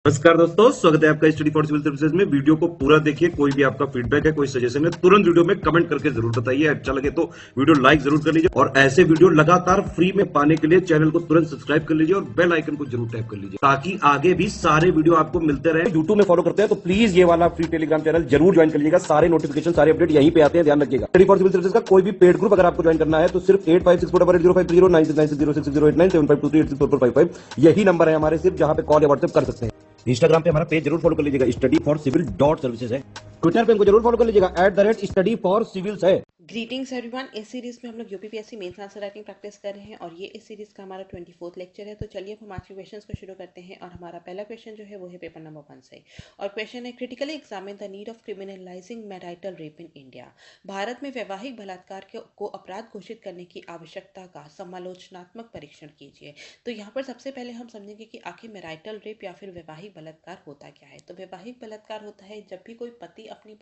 नमस्कार दोस्तों, स्वागत है आपका स्टडी फॉर सिविल सर्विसेज में। वीडियो को पूरा देखिए। कोई भी आपका फीडबैक है, कोई सजेशन है, तुरंत वीडियो में कमेंट करके जरूर बताइए। अच्छा लगे तो वीडियो लाइक जरूर कर लीजिए और ऐसे वीडियो लगातार फ्री में पाने के लिए चैनल को तुरंत सब्सक्राइब कर लीजिए और बेल आइकन को जरूर टैप कर लीजिए ताकि आगे भी सारे वीडियो आपको मिलते रहे। यूट्यूब में फॉलो करते हैं तो प्लीज ये वाला फ्री टेलीग्राम चैनल जरूर ज्वाइन कर लीजिएगा। सारे नोटिफिकेशन, सारे अपडेट यहीं पे आते हैं, ध्यान रखिएगा। स्टडी फॉर सिविल सर्विसेज का कोई भी पेड ग्रुप अगर आपको ज्वाइन करना है तो सिर्फ 85648053096960860894834455 यही नंबर है हमारे, सिर्फ जहां पे कॉल या व्हाट्सएप कर सकते हैं। इंस्टाग्राम पे हमारा पेज जरूर फॉलो कर लीजिएगा, study for civil dot services है। ट्विटर पे हमको जरूर फॉलो कर लीजिएगा, @स्टडी फॉर सिविल्स है। Greetings everyone. इस सीरीज में हम लोग UPPSC mains answer writing practice कर रहे हैं और ये इस सीरीज का हमारा 24th लेक्चर है। तो चलिए अब हम आज के क्वेश्चंस को शुरू करते हैं और हमारा पहला क्वेश्चन जो है वो है पेपर नंबर 1 से। और क्वेश्चन है, critically examine the need of criminalising marital rape in India. Bharat में वैवाहिक बलात्कार को अपराध घोषित करने की आवश्यकता का समालोचनात्मक परीक्षण कीजिए। तो यहाँ पर सबसे पहले हम समझेंगे कि आखिर मैरिटल रेप या फिर वैवाहिक बलात्कार होता क्या है। तो वैवाहिक बलात्कार होता है जब भी कोई पति अपनी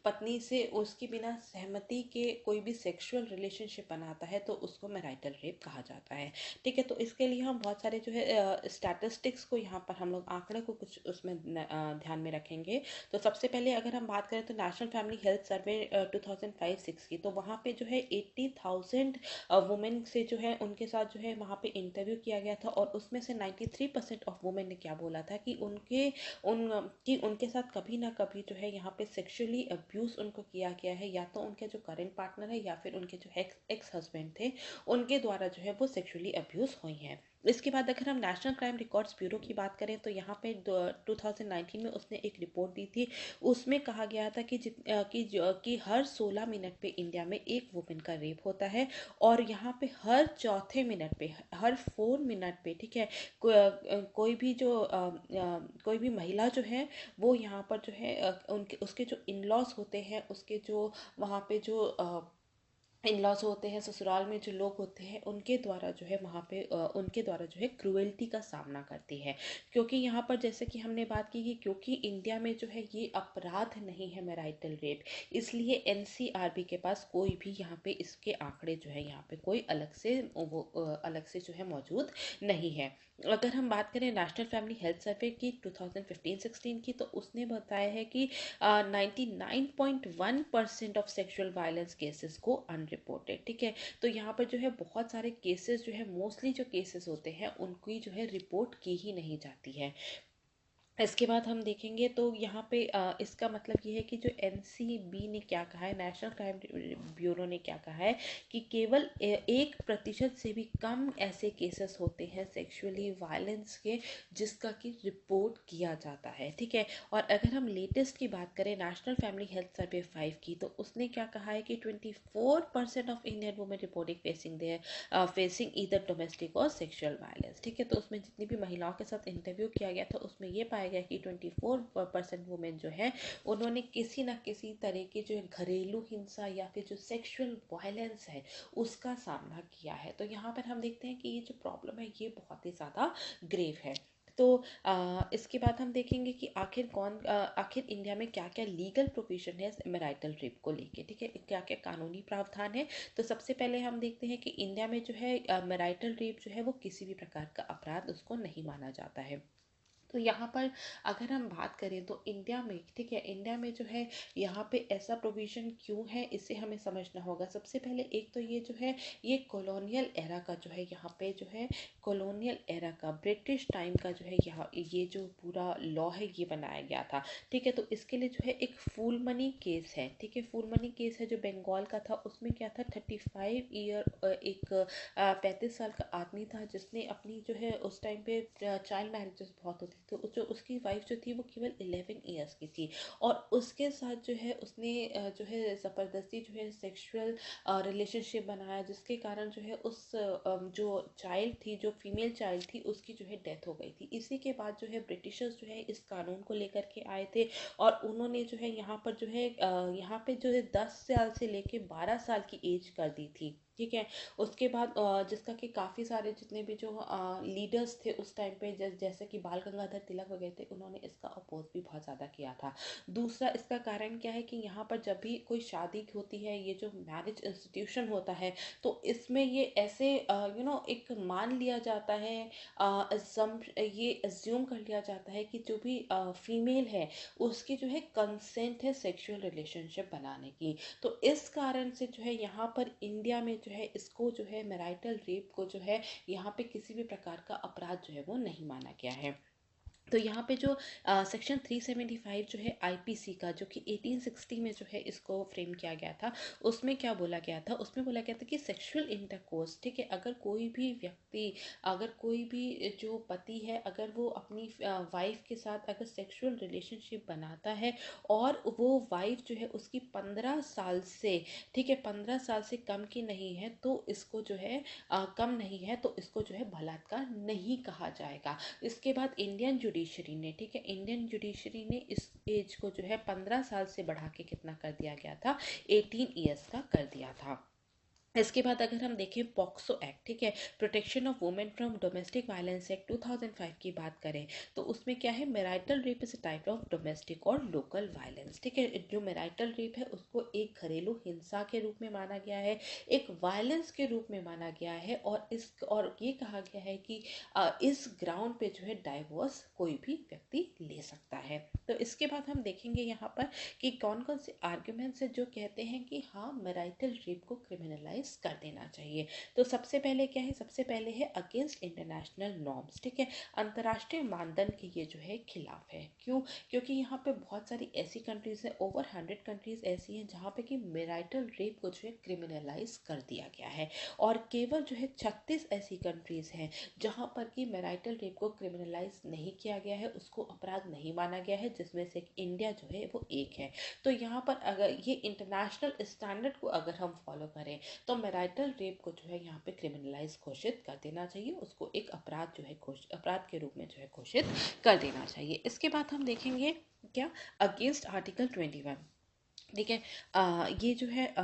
पत्नी से उसके बिना सहमति के कोई भी सेक्सुअल रिलेशनशिप बनाता है तो उसको मैरिटल रेप कहा जाता है। ठीक है, तो इसके लिए हम बहुत सारे जो है स्टैटिस्टिक्स को यहाँ पर हम लोग आंकड़े को कुछ उसमें ध्यान में रखेंगे। तो सबसे पहले अगर हम बात करें तो नेशनल फैमिली हेल्थ सर्वे 2005-06 की, तो वहाँ पे जो है 80,000 वुमेन से जो है उनके साथ जो है वहाँ पे इंटरव्यू किया गया था और उसमें से 93% ऑफ वुमेन ने क्या बोला था कि उनके साथ कभी ना कभी जो है यहाँ पे सेक्सुअली अब्यूज उनको किया गया है, या तो उनके जो करेंट पार्टनर है या फिर उनके जो एक्स हस्बैंड थे उनके द्वारा जो है वो सेक्सुअली अब्यूज हुई हैं। इसके बाद अगर हम नेशनल क्राइम रिकॉर्ड्स ब्यूरो की बात करें तो यहाँ पे 2019 में उसने एक रिपोर्ट दी थी। उसमें कहा गया था कि हर 16 मिनट पे इंडिया में एक वुमेन का रेप होता है और यहाँ पे हर चौथे मिनट पे, हर 4 मिनट पे, ठीक है, कोई भी महिला जो है वो यहाँ पर जो है उनके उसके जो इन लॉज होते हैं, उसके जो वहाँ पे जो इन लॉज होते हैं, ससुराल में जो लोग होते हैं उनके द्वारा जो है वहाँ पे उनके द्वारा जो है क्रूएल्टी का सामना करती है। क्योंकि यहाँ पर जैसे कि हमने बात की कि क्योंकि इंडिया में जो है ये अपराध नहीं है मैरिटल रेप, इसलिए एनसीआरबी के पास कोई भी यहाँ पे इसके आंकड़े जो है यहाँ पे कोई अलग से जो है मौजूद नहीं है। अगर हम बात करें नेशनल फैमिली हेल्थ सर्वे की 2015-16 की, तो उसने बताया है कि 99.1% ऑफ सेक्सुअल वायलेंस केसेस को अनरिपोर्टेड। ठीक है, तो यहाँ पर जो है बहुत सारे केसेस जो है, मोस्टली जो केसेस होते हैं उनकी जो है रिपोर्ट की ही नहीं जाती है। इसके बाद हम देखेंगे तो यहाँ पे इसका मतलब ये है कि जो एनसीबी ने क्या कहा है, नेशनल क्राइम ब्यूरो ने क्या कहा है कि केवल 1% से भी कम ऐसे केसेस होते हैं सेक्सुअली वायलेंस के जिसका कि रिपोर्ट किया जाता है। ठीक है, और अगर हम लेटेस्ट की बात करें नेशनल फैमिली हेल्थ सर्वे 5 की, तो उसने क्या कहा है कि 24% of Indian women reporting facing either domestic और सेक्सुअल वायलेंस। ठीक है, तो उसमें जितनी भी महिलाओं के साथ इंटरव्यू किया गया था उसमें ये पाया गया कि 24% वुमेन जो है उन्होंने किसी ना किसी तरह की जो घरेलू हिंसा या फिर जो सेक्सुअल वायलेंस है उसका सामना किया है। तो यहाँ पर हम देखते हैं कि ये जो प्रॉब्लम है ये बहुत ही ज़्यादा ग्रेव है। तो इसके बाद हम देखेंगे कि आखिर इंडिया में क्या क्या लीगल प्रोविजन है मैरिटल रेप को लेके। ठीक है, क्या क्या कानूनी प्रावधान है। तो सबसे पहले हम देखते हैं कि इंडिया में जो है मैरिटल रेप जो है वो किसी भी प्रकार का अपराध उसको नहीं माना जाता है। तो यहाँ पर अगर हम बात करें तो इंडिया में, ठीक है, इंडिया में जो है यहाँ पे ऐसा प्रोविज़न क्यों है इसे हमें समझना होगा। सबसे पहले एक तो ये जो है ये कॉलोनियल एरा का जो है यहाँ पे जो है कॉलोनियल एरा का ब्रिटिश टाइम का जो है यहाँ ये जो पूरा लॉ है ये बनाया गया था। ठीक है, तो इसके लिए जो है एक फूल मनी केस है। ठीक है, फूल मनी केस है जो बंगाल का था। उसमें क्या था, 35 साल का आदमी था जिसने अपनी जो है उस टाइम पे चाइल्ड मैरिजेस बहुत होती थी, तो जो उसकी वाइफ जो थी वो केवल 11 ईयर्स की थी और उसके साथ जो है उसने जो है ज़बरदस्ती जो है सेक्सुअल रिलेशनशिप बनाया, जिसके कारण जो है उस जो चाइल्ड थी, जो फीमेल चाइल्ड थी, उसकी जो है डेथ हो गई थी। इसी के बाद जो है ब्रिटिशर्स जो है इस कानून को लेकर के आए थे और उन्होंने जो है यहाँ पर जो है यहाँ पे जो है 10 साल से लेके 12 साल की एज कर दी थी ठीक है। उसके बाद जिसका कि काफ़ी सारे जितने भी जो लीडर्स थे उस टाइम पे, जैसे कि बाल गंगाधर तिलक वगैरह थे, उन्होंने इसका अपोज भी बहुत ज़्यादा किया था। दूसरा इसका कारण क्या है कि यहाँ पर जब भी कोई शादी होती है, ये जो मैरिज इंस्टीट्यूशन होता है, तो इसमें ये ऐसे एक मान लिया जाता है, ये एज्यूम कर लिया जाता है कि जो भी फीमेल है उसकी जो है कंसेंट है सेक्सुअल रिलेशनशिप बनाने की। तो इस कारण से जो है यहाँ पर इंडिया में जो है इसको जो है मैरिटल रेप को जो है यहाँ पे किसी भी प्रकार का अपराध जो है वो नहीं माना गया है। तो यहाँ पे जो सेक्शन 375 जो है आईपीसी का, जो कि 1860 में जो है इसको फ्रेम किया गया था, उसमें क्या बोला गया था, उसमें बोला गया था कि सेक्सुअल इंटरकोर्स, ठीक है, अगर कोई भी व्यक्ति, अगर कोई भी जो पति है, अगर वो अपनी वाइफ के साथ अगर सेक्सुअल रिलेशनशिप बनाता है और वो वाइफ जो है उसकी 15 साल से, ठीक है, 15 साल से कम की नहीं है, तो इसको जो है कम नहीं है, तो इसको जो है बलात्कार नहीं कहा जाएगा। इसके बाद इंडियन जुडिशरी ने, ठीक है, इंडियन जुडिशरी ने इस एज को जो है 15 साल से बढ़ा के कितना कर दिया गया था, 18 ईयर्स का कर दिया था। इसके बाद अगर हम देखें पॉक्सो एक्ट, ठीक है, protection of women from domestic violence act 2005 की बात करें, तो उसमें क्या है, marital rape is a type of domestic और लोकल वायलेंस, ठीक है। जो मैरिटल रेप है उसको एक घरेलू हिंसा के रूप में माना गया है, एक वायलेंस के रूप में माना गया है, और ये कहा गया है कि इस ग्राउंड पे जो है डाइवोर्स कोई भी व्यक्ति ले सकता है। तो इसके बाद हम देखेंगे यहाँ पर कि कौन कौन से आर्ग्यूमेंट्स है जो कहते हैं कि हाँ मैरिटल रेप को क्रिमिनलाइज कर देना चाहिए। तो सबसे पहले क्या है, सबसे पहले है अगेंस्ट इंटरनेशनल नॉर्म्स, ठीक है, अंतर्राष्ट्रीय मानदंड के ये जो है खिलाफ है। क्यों? क्योंकि यहाँ पे बहुत सारी ऐसी कंट्रीज है, ओवर 100 कंट्रीज ऐसी हैं जहाँ पे कि मैरिटल रेप को जो है क्रिमिनलाइज कर दिया गया है, और केवल जो है 36 ऐसी कंट्रीज हैं जहाँ पर कि मैरिटल रेप को क्रिमिनलाइज नहीं किया गया है, उसको अपराध नहीं माना गया है, जिसमें से इंडिया जो है वो एक है। तो यहाँ पर अगर ये इंटरनेशनल स्टैंडर्ड को अगर हम फॉलो करें, तो मैरिटल रेप को जो है यहाँ पे क्रिमिनलाइज घोषित कर देना चाहिए, उसको एक अपराध जो है अपराध के रूप में जो है घोषित कर देना चाहिए। इसके बाद हम देखेंगे क्या, अगेंस्ट आर्टिकल 21, ठीक है, ये जो है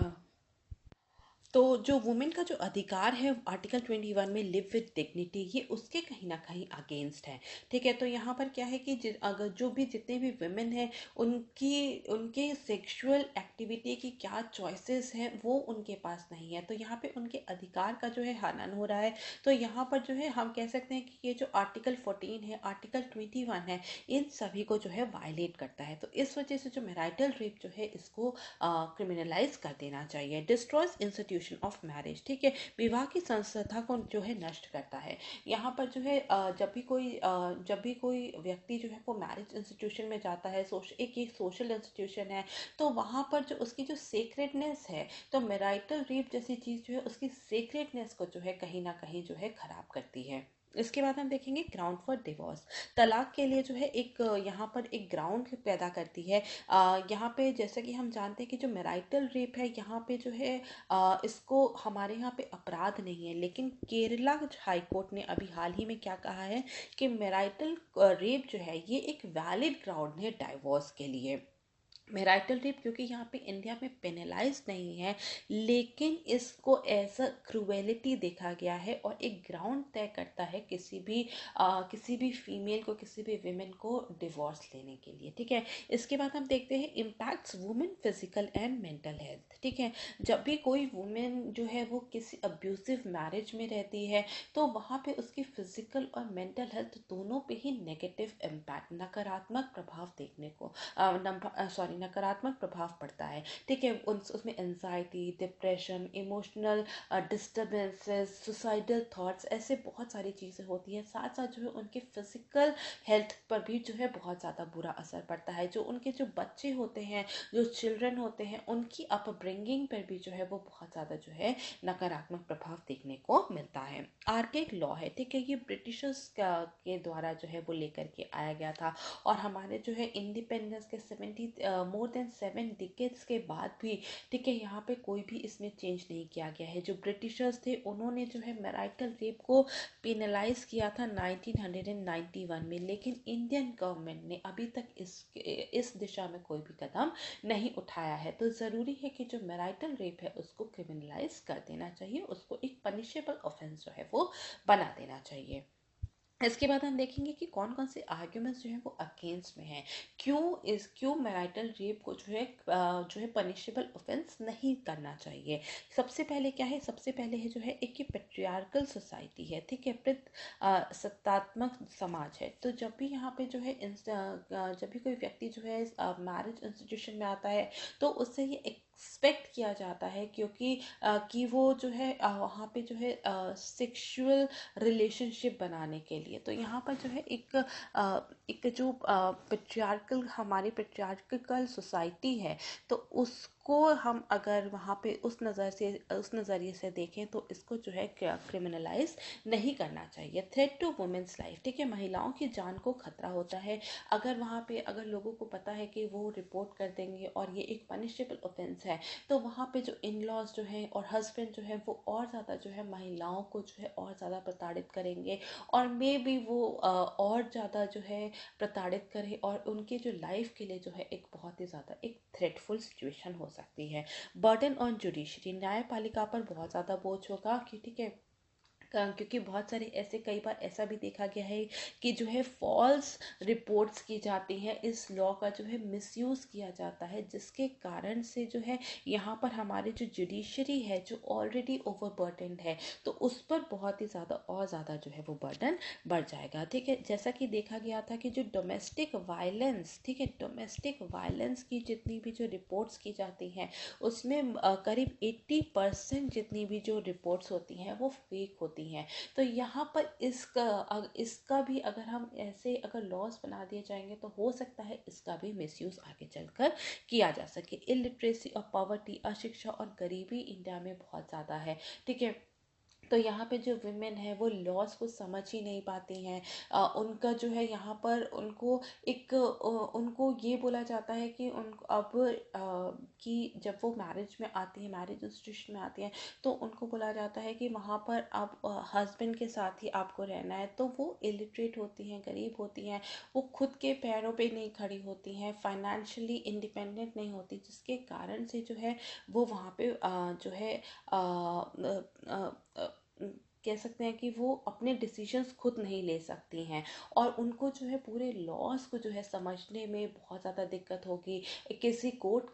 तो जो वुमेन का जो अधिकार है आर्टिकल 21 में, लिव विद डिग्निटी, ये उसके कहीं ना कहीं अगेंस्ट है, ठीक है। तो यहाँ पर क्या है कि अगर जो भी जितने भी वुमेन हैं उनके सेक्सुअल एक्टिविटी की क्या चॉइसेस हैं वो उनके पास नहीं है, तो यहाँ पे उनके अधिकार का जो है हनन हो रहा है। तो यहाँ पर जो है हम कह सकते हैं कि ये जो आर्टिकल 14 है, आर्टिकल 21 है, इन सभी को जो है वायलेट करता है। तो इस वजह से जो मैरिटल रेप जो है इसको क्रिमिनलाइज कर देना चाहिए। डिस्ट्रॉयज इंस्टीट्यूशन ऑफ मैरिज, ठीक है, विवाह की संस्था को जो है नष्ट करता है। यहाँ पर जो है जब भी कोई व्यक्ति जो है वो मैरिज इंस्टीट्यूशन में जाता है, एक सोशल इंस्टीट्यूशन है, तो वहाँ पर जो उसकी जो सेक्रेटनेस है, तो मैरिटल रेप जैसी चीज़ जो है उसकी सेक्रेटनेस को जो है कहीं ना कहीं जो है खराब करती है। इसके बाद हम देखेंगे ग्राउंड फॉर डिवोर्स, तलाक के लिए जो है एक यहाँ पर एक ग्राउंड पैदा करती है। यहाँ पे जैसा कि हम जानते हैं कि जो मैरिटल रेप है यहाँ पे जो है इसको हमारे यहाँ पे अपराध नहीं है, लेकिन केरला हाई कोर्ट ने अभी हाल ही में क्या कहा है कि मैरिटल रेप जो है ये एक वैलिड ग्राउंड है डाइवोर्स के लिए। मैरिटल रेप क्योंकि यहाँ पे इंडिया में पेनलाइज नहीं है, लेकिन इसको एज अ क्रूएलिटी देखा गया है और एक ग्राउंड तय करता है किसी भी फीमेल को, किसी भी विमेन को डिवोर्स लेने के लिए, ठीक है। इसके बाद हम देखते हैं impacts women physical and mental health, ठीक है। जब भी कोई वुमेन जो है वो किसी अब्यूसिव मैरिज में रहती है, तो वहाँ पे उसकी फिजिकल और मेंटल हेल्थ दोनों पे ही नेगेटिव इम्पैक्ट, नकारात्मक प्रभाव देखने को नकारात्मक प्रभाव पड़ता है, ठीक है। उसमें anxiety, depression, emotional disturbances, suicidal thoughts, ऐसे बहुत सारी चीज़ें होती हैं। साथ साथ जो है उनके फिजिकल हेल्थ पर भी जो है बहुत ज़्यादा बुरा असर पड़ता है। जो उनके जो बच्चे होते हैं, जो चिल्ड्रन होते हैं, उनकी अपब्रिंगिंग पर भी जो है वो बहुत ज़्यादा जो है नकारात्मक प्रभाव देखने को मिलता है। आर्केक लॉ है, ठीक है, ये ब्रिटिशर्स के द्वारा जो है वो लेकर के आया गया था, और हमारे जो है इंडिपेंडेंस के 70 मोर देन 7 डिकेड्स के बाद भी, ठीक है, यहाँ पे कोई भी इसमें चेंज नहीं किया गया है। जो ब्रिटिशर्स थे उन्होंने जो है मैरिटल रेप को पेनलाइज किया था 1991 में, लेकिन इंडियन गवर्नमेंट ने अभी तक इस दिशा में कोई भी कदम नहीं उठाया है। तो ज़रूरी है कि जो मैरिटल रेप है उसको क्रिमिनलाइज कर देना चाहिए, उसको एक पनिशेबल ऑफेंस जो है वो बना देना चाहिए। इसके बाद हम देखेंगे कि कौन कौन से आर्ग्यूमेंट्स जो है वो अगेंस्ट में हैं, क्यों मैरिटल रेप को जो है पनिशेबल ऑफेंस नहीं करना चाहिए। सबसे पहले क्या है, सबसे पहले है जो है एक पेट्रियार्कल सोसाइटी है, ठीक है, सत्तात्मक समाज है। तो जब भी यहाँ पे जो है जब भी कोई व्यक्ति जो है मैरिज इंस्टीट्यूशन में आता है तो उससे ये एक्सपेक्ट किया जाता है, क्योंकि कि वो जो है वहाँ पे जो है सेक्सुअल रिलेशनशिप बनाने के लिए। तो यहाँ पर जो है एक जो हमारी पेट्रियार्कल सोसाइटी है, तो उसको हम अगर वहाँ पे उस नज़रिए से देखें तो इसको जो है क्रिमिनलाइज नहीं करना चाहिए। थ्रेट टू वुमेन्स लाइफ, ठीक है, महिलाओं की जान को खतरा होता है। अगर वहाँ पे अगर लोगों को पता है कि वो रिपोर्ट कर देंगे और ये एक पनिशेबल ऑफेंस है, तो वहाँ पे जो इन लॉज जो है और हस्बैंड जो है वो और ज़्यादा जो है महिलाओं को जो है और ज़्यादा प्रताड़ित करेंगे, और मे बी वो और ज़्यादा जो है प्रताड़ित करे, और उनके जो लाइफ के लिए जो है एक बहुत ही ज़्यादा एक थ्रेटफुल सिचुएशन हो सकती है। बर्डन ऑन जुडिशरी, न्यायपालिका पर बहुत ज़्यादा बोझ होगा कि, ठीक है, क्योंकि बहुत सारे ऐसे कई बार ऐसा भी देखा गया है कि जो है फॉल्स रिपोर्ट्स की जाती हैं, इस लॉ का जो है मिसयूज़ किया जाता है, जिसके कारण से जो है यहाँ पर हमारी जो जुडिशरी है जो ऑलरेडी ओवरबर्डन्ड है, तो उस पर बहुत ही ज़्यादा और ज़्यादा जो है वो बर्डन बढ़ जाएगा। ठीक है, जैसा कि देखा गया था कि जो डोमेस्टिक वायलेंस, ठीक है, डोमेस्टिक वायलेंस की जितनी भी जो रिपोर्ट्स की जाती हैं उसमें करीब 80% जितनी भी जो रिपोर्ट्स होती हैं वो फेक होती हैं। तो यहाँ पर इसका भी अगर हम ऐसे अगर लॉस बना दिए जाएंगे तो हो सकता है इसका भी मिसयूज आगे चलकर किया जा सके। इलिटरेसी और पॉवर्टी, अशिक्षा और गरीबी इंडिया में बहुत ज़्यादा है, ठीक है। तो यहाँ पे जो वुमेन है वो लॉस को समझ ही नहीं पाती हैं। उनका जो है यहाँ पर उनको ये बोला जाता है कि कि जब वो मैरिज में आती है, मैरिज इंस्टीट्यूशन में आती हैं, तो उनको बोला जाता है कि वहाँ पर आप हस्बैंड के साथ ही आपको रहना है। तो वो इलिटरेट होती हैं, गरीब होती हैं, वो खुद के पैरों पे नहीं खड़ी होती हैं, फाइनेंशियली इंडिपेंडेंट नहीं होती, जिसके कारण से जो है वो वहाँ पे जो है कह सकते हैं कि वो अपने डिसीजंस खुद नहीं ले सकती हैं, और उनको जो है पूरे लॉस को जो है समझने में बहुत ज़्यादा दिक्कत होगी। किसी कोर्ट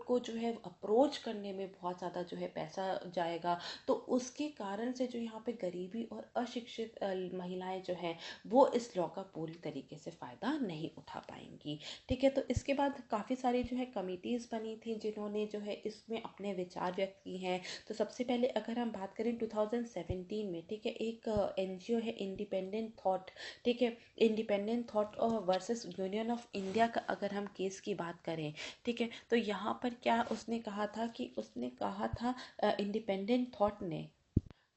को जो है अप्रोच करने में बहुत ज़्यादा जो है पैसा जाएगा। तो उसके कारण से जो यहाँ पे गरीबी और अशिक्षित महिलाएं जो हैं वो इस लॉ का पूरी तरीके से फ़ायदा नहीं उठा पाएंगी। ठीक है, तो इसके बाद काफ़ी सारी जो है कमिटीज़ बनी थी जिन्होंने जो है इसमें अपने विचार व्यक्त किए हैं। तो सबसे पहले अगर हम बात करें 2017 में, ठीक है, एक एनजीओ है इंडिपेंडेंट थॉट, ठीक है, independent thought versus union of India का अगर हम केस की बात करें, ठीक है, तो यहाँ पर क्या उसने कहा था इंडिपेंडेंट थॉट ने,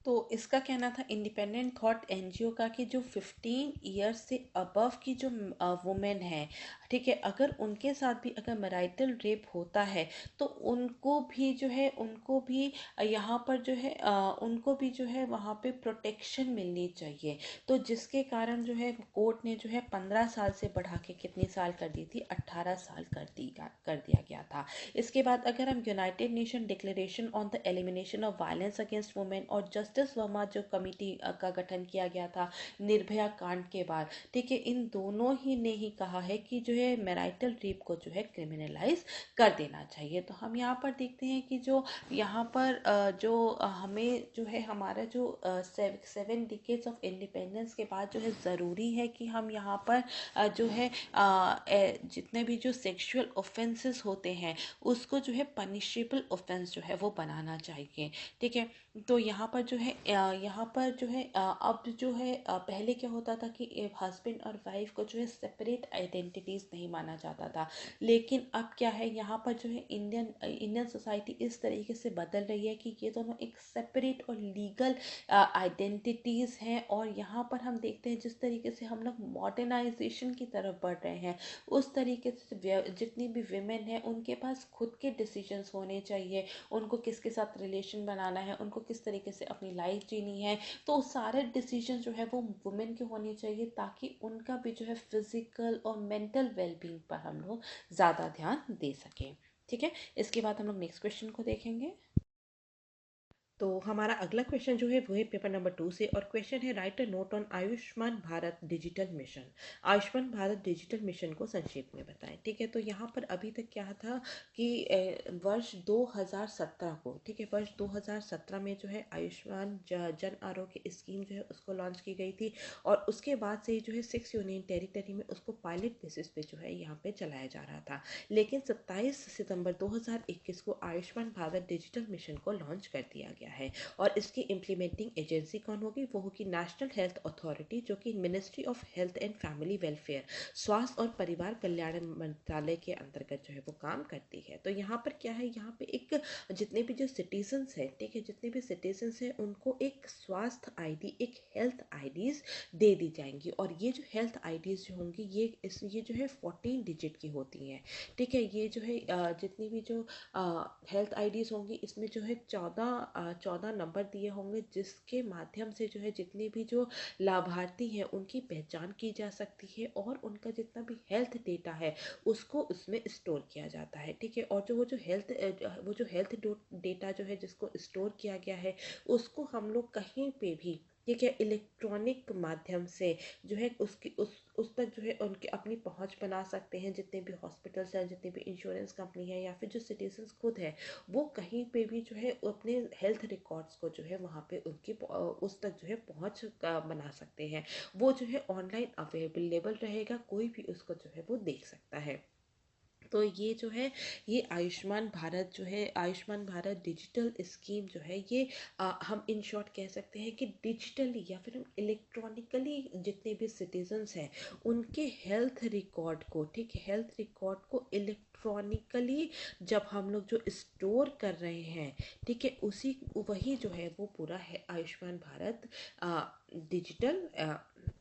तो इसका कहना था इंडिपेंडेंट थॉट एनजीओ का कि जो 15 ईयर्स से अबव की जो वुमेन है, ठीक है, अगर उनके साथ भी अगर मैरिटल रेप होता है तो उनको भी यहाँ पर जो है उनको भी जो है वहाँ पे प्रोटेक्शन मिलनी चाहिए। तो जिसके कारण जो है कोर्ट ने जो है 15 साल से बढ़ा के कितनी साल कर दी थी, 18 साल कर दिया गया था। इसके बाद अगर हम United nation declaration on the elimination of violence against women और जस्टिस वर्मा जो कमेटी का गठन किया गया था निर्भया कांड के बाद, ठीक है, इन दोनों ही ने ही कहा है कि जो है मैरिटल रेप को जो है क्रिमिनलाइज कर देना चाहिए। तो हम यहाँ पर देखते हैं कि जो यहाँ पर हमें जो है हमारा जो 7 डिकेड्स ऑफ इंडिपेंडेंस के बाद जो है ज़रूरी है कि हम यहाँ पर जो है जितने भी जो सेक्सुअल ऑफेंसेस होते हैं उसको जो है पनिशेबल ऑफेंस जो है वो बनाना चाहिए। ठीक है, तो यहाँ पर जो है यहाँ पर जो है अब जो है पहले क्या होता था कि हस्बैंड और वाइफ को जो है सेपरेट आइडेंटिटीज़ नहीं माना जाता था, लेकिन अब क्या है यहाँ पर जो है इंडियन सोसाइटी इस तरीके से बदल रही है कि ये दोनों एक सेपरेट और लीगल आइडेंटिटीज़ हैं। और यहाँ पर हम देखते हैं जिस तरीके से हम लोग मॉडर्नाइजेशन की तरफ बढ़ रहे हैं, उस तरीके से जितनी भी विमेन हैं उनके पास खुद के डिसीजंस होने चाहिए, उनको किसके साथ रिलेशन बनाना है, उनको किस तरीके से अपनी लाइफ जीनी है। तो सारे डिसीजन जो है वो वुमेन के होने चाहिए, ताकि उनका भी जो है फिजिकल और मेंटल वेलबींग पर हम लोग ज़्यादा ध्यान दे सकें। ठीक है, इसके बाद हम लोग नेक्स्ट क्वेश्चन को देखेंगे। तो हमारा अगला क्वेश्चन जो है वो है पेपर नंबर 2 से, और क्वेश्चन है right a note on Ayushman Bharat digital mission. Ayushman Bharat digital mission को संक्षेप में बताएं। ठीक है, तो यहाँ पर अभी तक क्या था कि वर्ष 2017 को, ठीक है, वर्ष 2017 में जो है आयुष्मान जन आरोग्य स्कीम जो है उसको लॉन्च की गई थी, और उसके बाद से ही जो है 6 यूनियन टेरिटरी में उसको पायलट बेसिस पे जो है यहाँ पे चलाया जा रहा था। लेकिन 27 सितंबर 2021 को आयुष्मान भारत डिजिटल मिशन को लॉन्च कर दिया गया है, और इसकी इम्प्लीमेंटिंग एजेंसी कौन होगी? वो होगी नेशनल हेल्थ अथॉरिटी, जो कि ministry of health and family welfare, स्वास्थ्य और परिवार कल्याण मंत्रालय के अंतर्गत जो है वो काम करती है। तो यहाँ पर क्या है, यहाँ पे एक जितने भी जो सिटीजन्स हैं, ठीक है, जितने भी सिटीजन्स हैं उनको एक स्वास्थ्य आईडी, एक हेल्थ आईडीज दे दी जाएंगी, और ये जो हेल्थ आईडीज जो होंगी ये जो है 14 डिजिट की होती हैं। ठीक है, ये जो है जितनी भी जो हेल्थ आईडीज होंगी इसमें जो है 14 नंबर दिए होंगे, जिसके माध्यम से जो है जितने भी जो लाभार्थी हैं उनकी पहचान की जा सकती है, और उनका जितना भी हेल्थ डेटा है उसको उसमें स्टोर किया जाता है। ठीक है, और जो वो जो हेल्थ डेटा जो है जिसको स्टोर किया गया है उसको हम लोग कहीं पे भी, ठीक है, इलेक्ट्रॉनिक माध्यम से जो है उस तक जो है उनके अपनी पहुंच बना सकते हैं। जितने भी हॉस्पिटल्स हैं, जितने भी इंश्योरेंस कंपनी है, या फिर जो सिटीजन्स खुद है, वो कहीं पे भी जो है अपने हेल्थ रिकॉर्ड्स को जो है वहाँ पे उनकी उस तक जो है पहुंच बना सकते हैं। वो जो है ऑनलाइन अवेलेबल रहेगा, कोई भी उसको जो है वो देख सकता है। तो ये जो है ये आयुष्मान भारत जो है, आयुष्मान भारत डिजिटल स्कीम जो है ये हम इन शॉर्ट कह सकते हैं कि डिजिटली या फिर हम इलेक्ट्रॉनिकली जितने भी सिटीजन्स हैं उनके हेल्थ रिकॉर्ड को, ठीक है, हेल्थ रिकॉर्ड को इलेक्ट्रॉनिकली जब हम लोग जो स्टोर कर रहे हैं, ठीक है, उसी वही जो है वो पूरा है Ayushman Bharat digital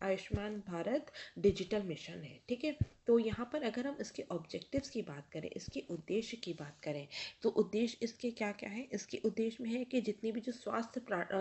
Ayushman Bharat digital mission है। ठीक है, तो यहाँ पर अगर हम इसके ऑब्जेक्टिव्स की बात करें, इसके उद्देश्य की बात करें, तो उद्देश्य इसके क्या क्या है? इसके उद्देश्य में है कि जितनी भी जो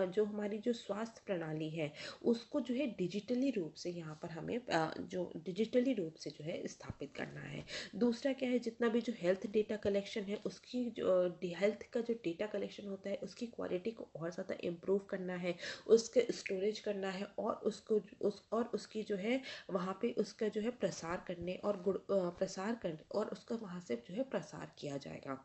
जो हमारी जो स्वास्थ्य प्रणाली है उसको जो है डिजिटली रूप से यहाँ पर हमें जो डिजिटली रूप से जो है स्थापित करना है। दूसरा क्या है, जितना भी जो हेल्थ डेटा कलेक्शन है उसकी जो हेल्थ का जो डेटा कलेक्शन होता है उसकी क्वालिटी को और ज़्यादा इम्प्रूव करना है, उसके स्टोरेज करना है, और उसकी जो है वहाँ पे उसका जो है प्रसार करने और उसका वहाँ से जो है प्रसार किया जाएगा।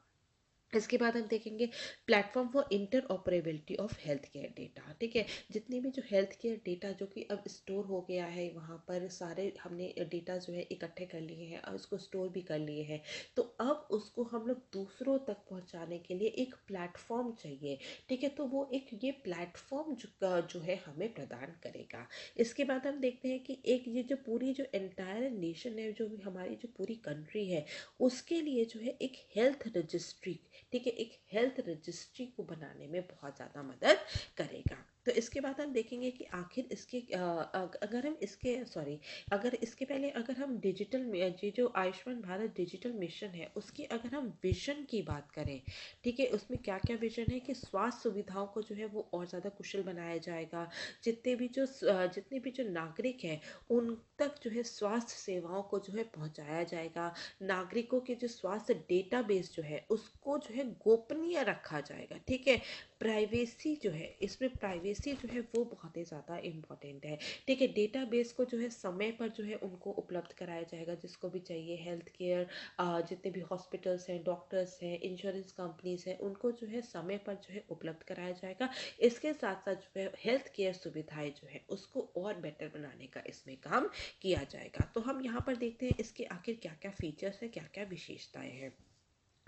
इसके बाद हम देखेंगे platform for inter operability of health care data. ठीक है, जितने भी जो हेल्थ केयर डेटा जो कि अब स्टोर हो गया है वहाँ पर सारे हमने डेटा जो है इकट्ठे कर लिए हैं और उसको स्टोर भी कर लिए हैं, तो अब उसको हम लोग दूसरों तक पहुँचाने के लिए एक प्लेटफॉर्म चाहिए। ठीक है, तो वो एक ये प्लेटफॉर्म जो है हमें प्रदान करेगा। इसके बाद हम देखते हैं कि एक ये जो पूरी जो एंटायर नेशन है, जो भी हमारी जो पूरी कंट्री है, उसके लिए जो है एक हेल्थ रजिस्ट्री, ठीक है, एक हेल्थ रजिस्ट्री को बनाने में बहुत ज़्यादा मदद करेगा। तो इसके बाद हम देखेंगे कि आखिर इसके अगर हम इसके सॉरी अगर इसके पहले अगर हम डिजिटल ये जो आयुष्मान भारत डिजिटल मिशन है उसकी अगर हम विजन की बात करें, ठीक है, उसमें क्या क्या विजन है कि स्वास्थ्य सुविधाओं को जो है वो और ज़्यादा कुशल बनाया जाएगा। जितने भी जो नागरिक हैं उन तक जो है स्वास्थ्य सेवाओं को जो है पहुंचाया जाएगा। नागरिकों के जो स्वास्थ्य डेटाबेस जो है उसको जो है गोपनीय रखा जाएगा। ठीक है, प्राइवेसी जो है, इसमें प्राइवेसी जो है वो बहुत ही ज़्यादा इम्पॉर्टेंट है। ठीक है, डेटाबेस को जो है समय पर जो है उनको उपलब्ध कराया जाएगा, जिसको भी चाहिए हेल्थ केयर, जितने भी हॉस्पिटल्स हैं, डॉक्टर्स हैं, इंश्योरेंस कंपनीज हैं, उनको जो है समय पर जो है उपलब्ध कराया जाएगा। इसके साथ साथ जो है हेल्थ केयर सुविधाएं जो है उसको और बेटर बनाने का इसमें काम किया जाएगा। तो हम यहाँ पर देखते हैं इसके आखिर क्या क्या फीचर्स हैं, क्या क्या विशेषताएं हैं।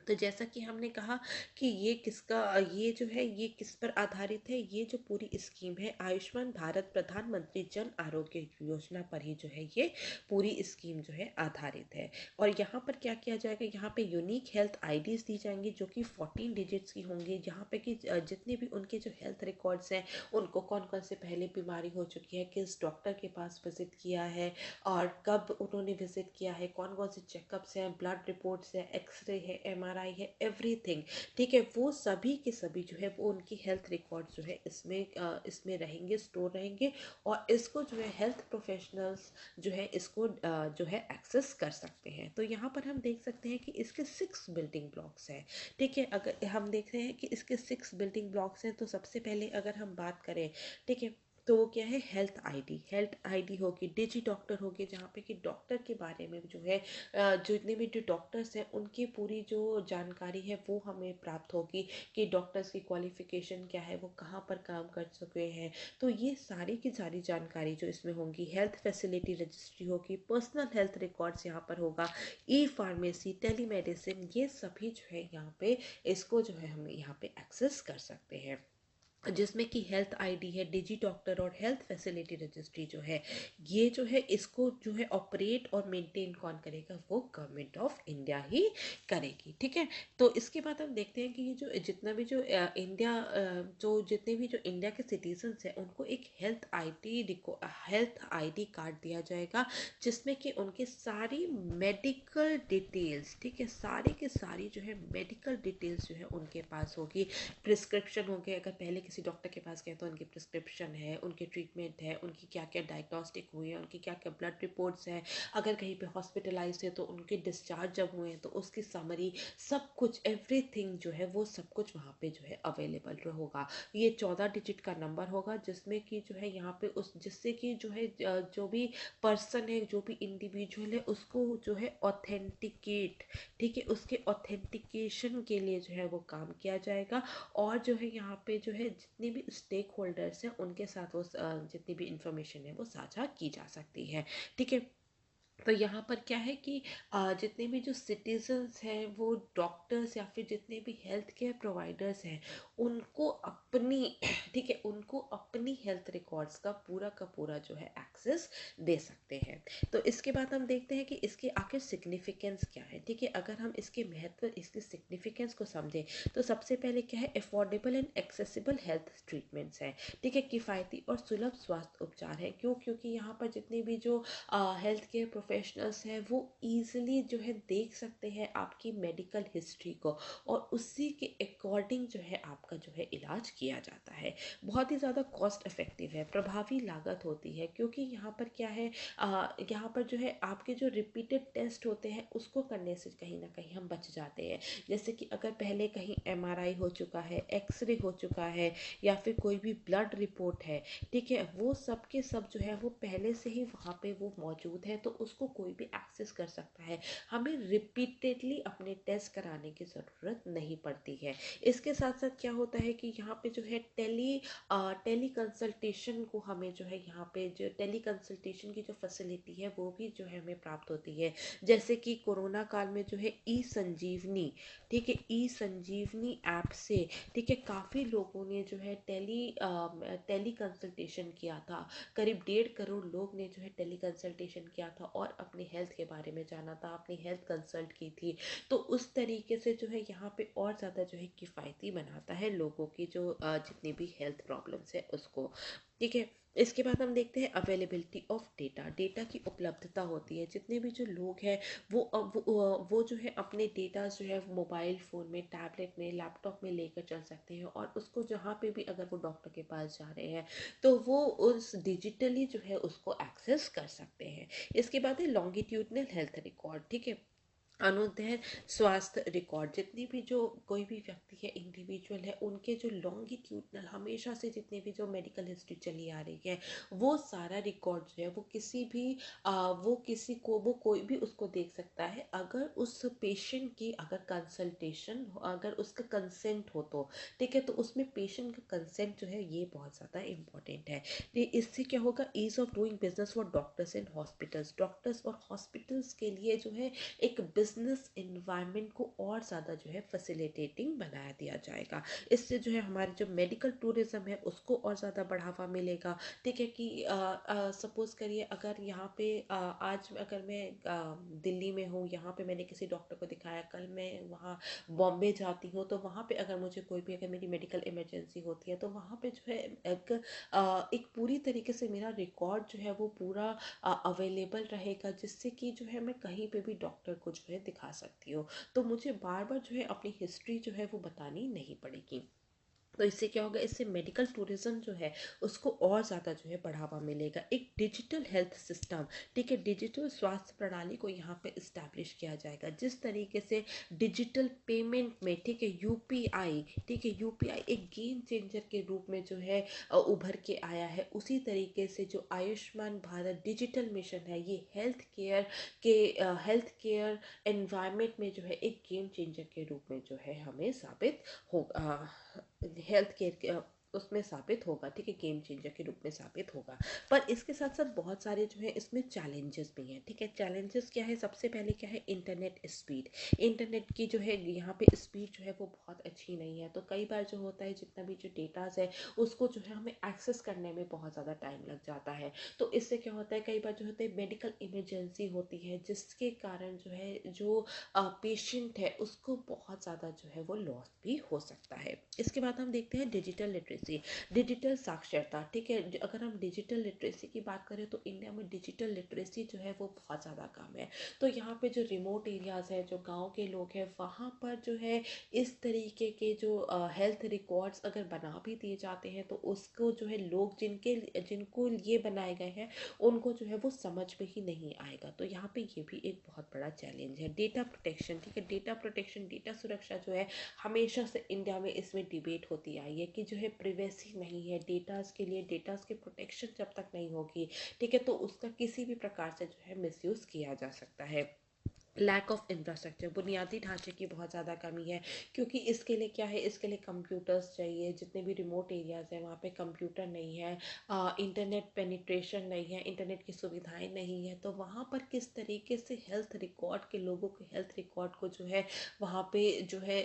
तो जैसा कि हमने कहा कि ये जो है ये किस पर आधारित है, ये जो पूरी स्कीम है आयुष्मान भारत प्रधानमंत्री जन आरोग्य योजना पर ही जो है ये पूरी स्कीम जो है आधारित है। और यहाँ पर क्या किया जाएगा, यहाँ पे यूनिक हेल्थ आईडीज दी जाएंगी जो कि 14 डिजिट्स की होंगी, जहाँ पे कि जितने भी उनके जो हेल्थ रिकॉर्ड्स हैं, उनको कौन कौन से पहले बीमारी हो चुकी है, किस डॉक्टर के पास विजिट किया है और कब उन्होंने विजिट किया है, कौन कौन से चेकअप्स हैं, ब्लड रिपोर्ट्स है, एक्सरे है, एमआरआई है, एवरीथिंग। ठीक है, वो सभी के सभी जो है वो उनकी हेल्थ रिकॉर्ड जो है इसमें रहेंगे, स्टोर रहेंगे। और इसको जो है हेल्थ प्रोफेशनल्स जो है इसको जो है एक्सेस कर सकते हैं। तो यहाँ पर हम देख सकते हैं कि इसके 6 बिल्डिंग ब्लॉक्स हैं। ठीक है, अगर हम देख रहे हैं कि इसके 6 बिल्डिंग ब्लॉक्स हैं, तो सबसे पहले अगर हम बात करें, ठीक है, तो वो क्या है, हेल्थ आईडी होगी, डिजी डॉक्टर होगी, जहाँ पे कि डॉक्टर के बारे में जो है जितने भी जो डॉक्टर्स हैं उनकी पूरी जो जानकारी है वो हमें प्राप्त होगी कि डॉक्टर्स की क्वालिफिकेशन क्या है, वो कहाँ पर काम कर चुके हैं। तो ये सारी की सारी जानकारी जो इसमें होंगी, हेल्थ फैसिलिटी रजिस्ट्री होगी, पर्सनल हेल्थ रिकॉर्ड्स यहाँ पर होगा, ई फार्मेसी, टेलीमेडिसिन, ये सभी जो है यहाँ पे इसको जो है हम यहाँ पे एक्सेस कर सकते हैं। जिसमें कि हेल्थ आईडी है, डिजी डॉक्टर और हेल्थ फैसिलिटी रजिस्ट्री जो है, ये जो है इसको जो है ऑपरेट और मेंटेन कौन करेगा, वो गवर्नमेंट ऑफ इंडिया ही करेगी। ठीक है, तो इसके बाद हम देखते हैं कि ये जो जितना भी जो जितने भी जो इंडिया के सिटीजन्स हैं उनको एक हेल्थ आईडी कार्ड दिया जाएगा, जिसमें कि उनके सारी मेडिकल डिटेल्स, ठीक है, सारी के सारी जो है मेडिकल डिटेल्स जो है उनके पास होगी। प्रिस्क्रिप्शन हो गए, अगर पहले किसी डॉक्टर के पास गए तो उनकी प्रिस्क्रिप्शन है, उनकी ट्रीटमेंट है, उनकी क्या क्या डायग्नोस्टिक हुई है, उनकी क्या क्या ब्लड रिपोर्ट्स हैं, अगर कहीं पे हॉस्पिटलाइज है तो उनके डिस्चार्ज जब हुए हैं तो उसकी समरी, सब कुछ एवरीथिंग जो है वो सब कुछ वहाँ पे जो है अवेलेबल होगा। ये 14 डिजिट का नंबर होगा, जिसमें कि जो है यहाँ पे उस जिससे कि जो है जो भी पर्सन है, जो भी इंडिविजुअल है, उसको जो है ऑथेंटिकेट, ठीक है, उसके ऑथेंटिकेशन के लिए जो है वो काम किया जाएगा। और जो है यहाँ पे जो है जितने भी स्टेक होल्डर्स हैं उनके साथ वो जितनी भी इंफॉर्मेशन है वो साझा की जा सकती है। ठीक है, तो यहाँ पर क्या है कि जितने भी जो सिटीजन्स हैं, वो डॉक्टर्स या फिर जितने भी हेल्थ केयर प्रोवाइडर्स हैं, उनको अपनी ठीक है, उनको अपनी हेल्थ रिकॉर्ड्स का पूरा जो है एक्सेस दे सकते हैं। तो इसके बाद हम देखते हैं कि इसके आखिर सिग्निफिकेंस क्या है। ठीक है, अगर हम इसके महत्व, इसके सिग्निफिकेंस को समझें तो सबसे पहले क्या है, affordable and accessible health treatments हैं। ठीक है, किफ़ायती और सुलभ स्वास्थ्य उपचार है। क्यों? क्योंकि यहाँ पर जितने भी जो हेल्थ केयर प्रोफेशनल्स हैं वो ईजिली जो है देख सकते हैं आपकी मेडिकल हिस्ट्री को, और उसी के अकॉर्डिंग जो है आपका जो है इलाज किया जाता है। बहुत ही ज़्यादा कॉस्ट इफेक्टिव है, प्रभावी लागत होती है, क्योंकि यहाँ पर क्या है, यहाँ पर जो है आपके जो रिपीटेड टेस्ट होते हैं उसको करने से कहीं ना कहीं हम बच जाते हैं। जैसे कि अगर पहले कहीं एमआरआई हो चुका है, एक्सरे हो चुका है, या फिर कोई भी ब्लड रिपोर्ट है, ठीक है, वो सब के सब जो है वो पहले से ही वहाँ पे वो मौजूद है, तो उसको कोई भी एक्सेस कर सकता है। हमें रिपीटेडली अपने टेस्ट कराने की ज़रूरत नहीं पड़ती है। इसके साथ साथ क्या होता है कि यहाँ पे जो है टेली कंसल्टेशन को हमें जो है यहाँ पे जो टेली कंसल्टेशन की जो फैसिलिटी है वो भी जो है हमें प्राप्त होती है। जैसे कि कोरोना काल में जो है ई संजीवनी, ठीक है, ई संजीवनी ऐप से, ठीक है, काफ़ी लोगों ने जो है टेली कंसल्टेशन किया था। करीब 1.5 करोड़ लोग ने जो है टेली कंसल्टेशन किया था और अपनी हेल्थ के बारे में जाना था, अपनी हेल्थ कंसल्ट की थी। तो उस तरीके से जो है यहाँ पे और ज़्यादा जो है किफ़ायती बनाता है लोगों की जो जितनी भी हेल्थ प्रॉब्लम्स है उसको। ठीक है, इसके बाद हम देखते हैं अवेलेबिलिटी ऑफ डेटा की उपलब्धता होती है। जितने भी जो लोग हैं वो जो है अपने डेटा जो है मोबाइल फ़ोन में, टैबलेट में, लैपटॉप में लेकर चल सकते हैं, और उसको जहाँ पे भी अगर वो डॉक्टर के पास जा रहे हैं तो वो उस डिजिटली जो है उसको एक्सेस कर सकते हैं। इसके बाद है लॉन्गिट्यूडनल हेल्थ रिकॉर्ड। ठीक है, अनुदैर्ध्य स्वास्थ्य रिकॉर्ड, जितनी भी जो कोई भी व्यक्ति है, इंडिविजुअल है, उनके जो लॉन्गिट्यूडनल हमेशा से जितनी भी जो मेडिकल हिस्ट्री चली आ रही है, वो सारा रिकॉर्ड जो है वो वो कोई भी उसको देख सकता है, अगर उस पेशेंट की अगर कंसल्टेशन, अगर उसका कंसेंट हो तो। ठीक है, तो उसमें पेशेंट का कंसेंट जो है ये बहुत ज़्यादा इम्पोर्टेंट है। इससे क्या होगा, ease of doing business for doctors and hospitals, doctors और हॉस्पिटल्स के लिए जो है एक बिजनेस इन्वायरमेंट को और ज़्यादा जो है फैसिलिटेटिंग बना दिया जाएगा। इससे जो है हमारे जो मेडिकल टूरिज्म है उसको और ज़्यादा बढ़ावा मिलेगा। ठीक है कि सपोज़ करिए अगर यहाँ पे आज अगर मैं दिल्ली में हूँ, यहाँ पे मैंने किसी डॉक्टर को दिखाया, कल मैं वहाँ बॉम्बे जाती हूँ, तो वहाँ पे अगर मुझे कोई भी अगर मेरी मेडिकल इमरजेंसी होती है तो वहाँ पे जो है एक पूरी तरीके से मेरा रिकॉर्ड जो है वो पूरा अवेलेबल रहेगा, जिससे कि जो है मैं कहीं पे भी डॉक्टर को जो है दिखा सकती हूँ। तो मुझे बार बार जो है अपनी हिस्ट्री जो है वो बतानी नहीं पड़ेगी। तो इससे क्या होगा, इससे मेडिकल टूरिज्म जो है उसको और ज़्यादा जो है बढ़ावा मिलेगा। एक डिजिटल हेल्थ सिस्टम, ठीक है, डिजिटल स्वास्थ्य प्रणाली को यहाँ पे इस्टेब्लिश किया जाएगा। जिस तरीके से डिजिटल पेमेंट में, ठीक है, यूपीआई, ठीक है, यूपीआई एक गेम चेंजर के रूप में जो है उभर के आया है, उसी तरीके से जो आयुष्मान भारत डिजिटल मिशन है, ये हेल्थ केयर एनवायरनमेंट में जो है एक गेम चेंजर के रूप में जो है हमें साबित होगा, हेल्थ केयर उसमें साबित होगा। ठीक है, गेम चेंजर के रूप में साबित होगा। पर इसके साथ साथ बहुत सारे जो है इसमें चैलेंजेस भी हैं। ठीक है, चैलेंजेस क्या है, सबसे पहले क्या है, इंटरनेट स्पीड। इंटरनेट की जो है यहाँ पे स्पीड जो है वो बहुत अच्छी नहीं है। तो कई बार जो होता है जितना भी जो डेटाज है उसको जो है हमें एक्सेस करने में बहुत ज़्यादा टाइम लग जाता है। तो इससे क्या होता है, कई बार जो होता है मेडिकल इमरजेंसी होती है, जिसके कारण जो है जो पेशेंट है उसको बहुत ज़्यादा जो है वो लॉस भी हो सकता है। इसके बाद हम देखते हैं डिजिटल लिटरेसी, डिजिटल साक्षरता। ठीक है, अगर हम डिजिटल लिटरेसी की बात करें तो इंडिया में डिजिटल लिटरेसी जो है वो बहुत ज़्यादा कम है। तो यहाँ पे जो रिमोट एरियाज़ है, जो गांव के लोग हैं, वहाँ पर जो है इस तरीके के जो हेल्थ रिकॉर्ड्स अगर बना भी दिए जाते हैं तो उसको जो है लोग जिनको ये बनाए गए हैं उनको जो है वो समझ में ही नहीं आएगा। तो यहाँ पे ये भी एक बहुत बड़ा चैलेंज है। डेटा प्रोटेक्शन, ठीक है, डेटा प्रोटेक्शन, डेटा सुरक्षा जो है हमेशा से इंडिया में इसमें डिबेट होती आई है कि जो है प्रिवेसी नहीं है डेटाज के लिए, डेटाज के प्रोटेक्शन जब तक नहीं होगी, ठीक है, तो उसका किसी भी प्रकार से जो है मिसयूज किया जा सकता है। लैक ऑफ इंफ्रास्ट्रक्चर, बुनियादी ढांचे की बहुत ज़्यादा कमी है, क्योंकि इसके लिए क्या है, इसके लिए कंप्यूटर्स चाहिए। जितने भी रिमोट एरियाज़ हैं वहाँ पे कंप्यूटर नहीं है, इंटरनेट पेनिट्रेशन नहीं है, इंटरनेट की सुविधाएं नहीं है। तो वहाँ पर किस तरीके से हेल्थ रिकॉर्ड के लोगों के हेल्थ रिकॉर्ड को जो है वहाँ पे जो है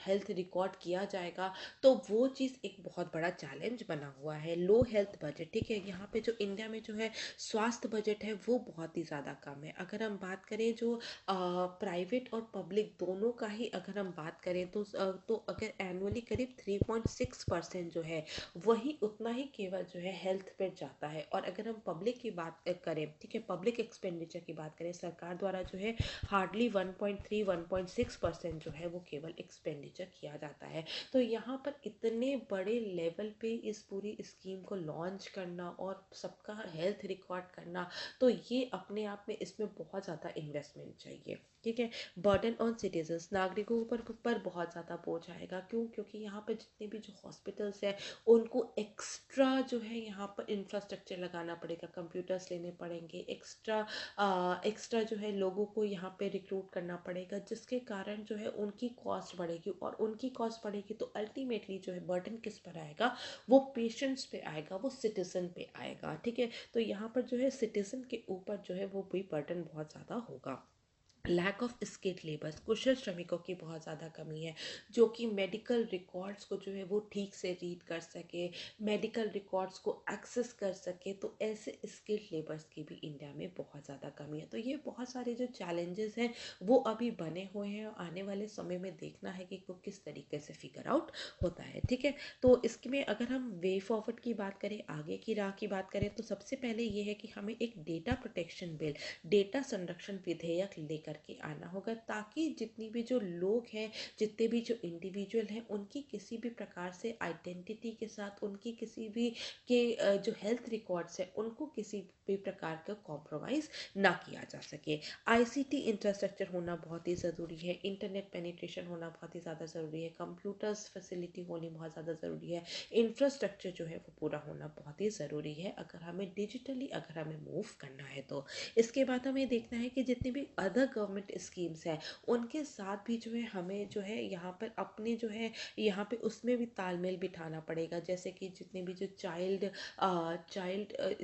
हेल्थ रिकॉर्ड किया जाएगा, तो वो चीज़ एक बहुत बड़ा चैलेंज बना हुआ है। लो हेल्थ बजट, ठीक है, यहाँ पे जो इंडिया में जो है स्वास्थ्य बजट है वो बहुत ही ज़्यादा कम है। अगर हम बात करें जो प्राइवेट और पब्लिक दोनों का ही अगर हम बात करें तो अगर एनुअली करीब 3.6% जो है वही उतना ही केवल जो है हेल्थ पे जाता है। और अगर हम पब्लिक की बात करें, ठीक है, पब्लिक एक्सपेंडिचर की बात करें, सरकार द्वारा जो है हार्डली 1.6% जो है वो केवल एक्सपेंडिचर किया जाता है। तो यहाँ पर इतने बड़े लेवल पे इस पूरी स्कीम को लॉन्च करना और सबका हेल्थ रिकॉर्ड करना, तो ये अपने आप में इसमें बहुत ज़्यादा इन्वेस्टमेंट चाहिए। ठीक है, बर्डन ऑन सिटीजन्स, नागरिकों पर बहुत ज़्यादा बोझ आएगा। क्यों? क्योंकि यहाँ पर जितने भी जो हॉस्पिटल्स हैं उनको एक्स्ट्रा जो है यहाँ पर इंफ्रास्ट्रक्चर लगाना पड़ेगा, कंप्यूटर्स लेने पड़ेंगे, एक्स्ट्रा जो है लोगों को यहाँ पे रिक्रूट करना पड़ेगा, जिसके कारण जो है उनकी कॉस्ट बढ़ेगी। और उनकी कॉस्ट बढ़ेगी तो अल्टीमेटली जो है बर्डन किस पर आएगा, वो पेशेंट्स पे आएगा, वो सिटीजन पे आएगा। ठीक है, तो यहाँ पर जो है सिटीजन के ऊपर जो है वो भी बर्डन बहुत ज़्यादा होगा। लैक ऑफ स्किल्ड लेबर्स, कुशल श्रमिकों की बहुत ज़्यादा कमी है, जो कि मेडिकल रिकॉर्ड्स को जो है वो ठीक से रीड कर सके, मेडिकल रिकॉर्ड्स को एक्सेस कर सके। तो ऐसे स्किल्ड लेबर्स की भी इंडिया में बहुत ज़्यादा कमी है। तो ये बहुत सारे जो चैलेंजेस हैं वो अभी बने हुए हैं और आने वाले समय में देखना है कि वो किस तरीके से फिगर आउट होता है। ठीक है, तो इसमें अगर हम वे फॉरवर्ड की बात करें, आगे की राह की बात करें, तो सबसे पहले ये है कि हमें एक डेटा प्रोटेक्शन बिल, डेटा संरक्षण विधेयक लेकर के आना होगा, ताकि जितनी भी जो लोग हैं, जितने भी जो इंडिविजुअल हैं, उनकी किसी भी प्रकार से आइडेंटिटी के साथ, उनकी किसी भी के जो हेल्थ रिकॉर्ड्स हैं उनको किसी भी प्रकार का कॉम्प्रोमाइज़ ना किया जा सके। आईसीटी इंफ्रास्ट्रक्चर होना बहुत ही ज़रूरी है, इंटरनेट पेनिट्रेशन होना बहुत ही ज़्यादा ज़रूरी है, कंप्यूटर्स फैसिलिटी होनी बहुत ज़्यादा ज़रूरी है, इंफ्रास्ट्रक्चर जो है वो पूरा होना बहुत ही ज़रूरी है अगर हमें डिजिटली अगर हमें मूव करना है। तो इसके बाद हमें देखना है कि जितने भी अदर गवर्नमेंट स्कीम्स हैं उनके साथ भी जो है हमें जो है यहाँ पर अपने जो है यहाँ पे उसमें भी तालमेल बिठाना पड़ेगा। जैसे कि जितने भी जो चाइल्ड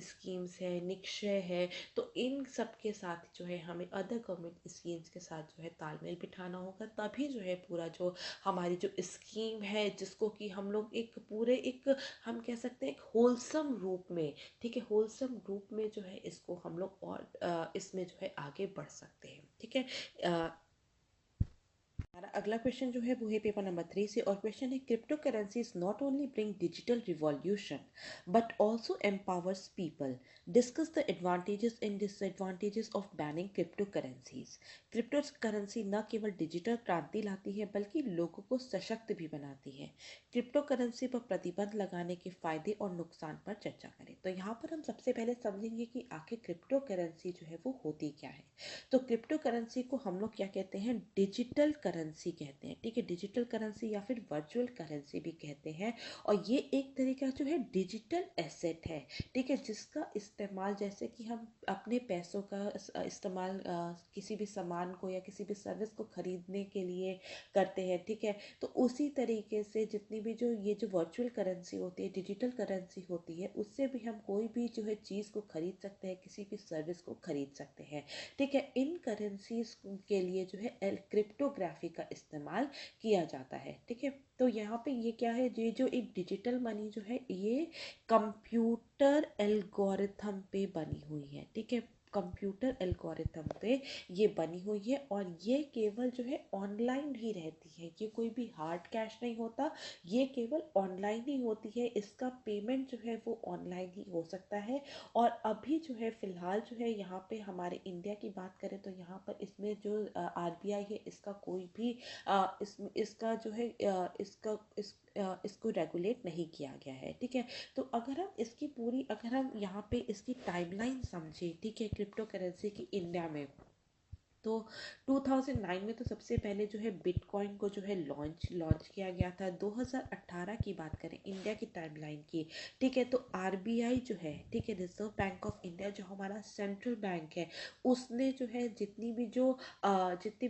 स्कीम्स है, निक्षय है, तो इन सब के साथ जो है हमें अदर गवर्नमेंट स्कीम्स के साथ जो है तालमेल बिठाना होगा, तभी जो है पूरा जो हमारी जो स्कीम है जिसको कि हम लोग एक पूरे एक हम कह सकते हैं एक होलसम रूप में, ठीक है, होलसम रूप में जो है इसको हम लोग और इसमें जो है आगे बढ़ सकते हैं। ठीक है, हमारा अगला क्वेश्चन जो है वो है पेपर नंबर 3 से, और क्वेश्चन है crypto currencies not only bring digital revolution but also empowers people, discuss the advantages and disadvantages of banning crypto currencies. Crypto currency न केवल डिजिटल क्रांति लाती है बल्कि लोगों को सशक्त भी बनाती है। क्रिप्टो करेंसी पर प्रतिबंध लगाने के फायदे और नुकसान पर चर्चा करें। तो यहाँ पर हम सबसे पहले समझेंगे कि आखिर क्रिप्टो करेंसी जो है वो होती क्या है। तो क्रिप्टो करेंसी को हम लोग क्या कहते हैं, डिजिटल करेंसी कहते हैं। ठीक है, डिजिटल करेंसी या फिर वर्चुअल करेंसी भी कहते हैं, और ये एक तरीका जो है डिजिटल एसेट है। ठीक है, जिसका इस्तेमाल जैसे कि हम अपने पैसों का इस्तेमाल किसी भी सामान को या किसी भी सर्विस को खरीदने के लिए करते हैं। ठीक है, तो उसी तरीके से जितनी भी जो ये जो वर्चुअल करेंसी होती है, डिजिटल करेंसी होती है, उससे भी हम कोई भी जो है चीज़ को खरीद सकते हैं, किसी भी सर्विस को खरीद सकते हैं। ठीक है, इन करेंसीज के लिए जो है क्रिप्टोग्राफी का इस्तेमाल किया जाता है। ठीक है, तो यहाँ पे ये क्या है, ये जो एक डिजिटल मनी जो है ये कंप्यूटर एल्गोरिथम पे बनी हुई है। ठीक है, कंप्यूटर एल्गोरिथम पे ये बनी हुई है, और ये केवल जो है ऑनलाइन ही रहती है। ये कोई भी हार्ड कैश नहीं होता, ये केवल ऑनलाइन ही होती है। इसका पेमेंट जो है वो ऑनलाइन ही हो सकता है। और अभी जो है फ़िलहाल जो है यहाँ पे हमारे इंडिया की बात करें तो यहाँ पर इसमें जो आरबीआई है, इसका कोई भी इसका जो है इसको रेगुलेट नहीं किया गया है। ठीक है, तो अगर हम यहाँ पे इसकी टाइमलाइन समझे, ठीक है, क्रिप्टो करेंसी की इंडिया में, तो 2009 में तो सबसे पहले जो है बिटकॉइन को जो है लॉन्च किया गया था। 2018 की बात करें इंडिया की टाइमलाइन की, ठीक है, तो आरबीआई जो है, ठीक है, रिजर्व बैंक ऑफ इंडिया जो हमारा सेंट्रल बैंक है, उसने जो है जितनी भी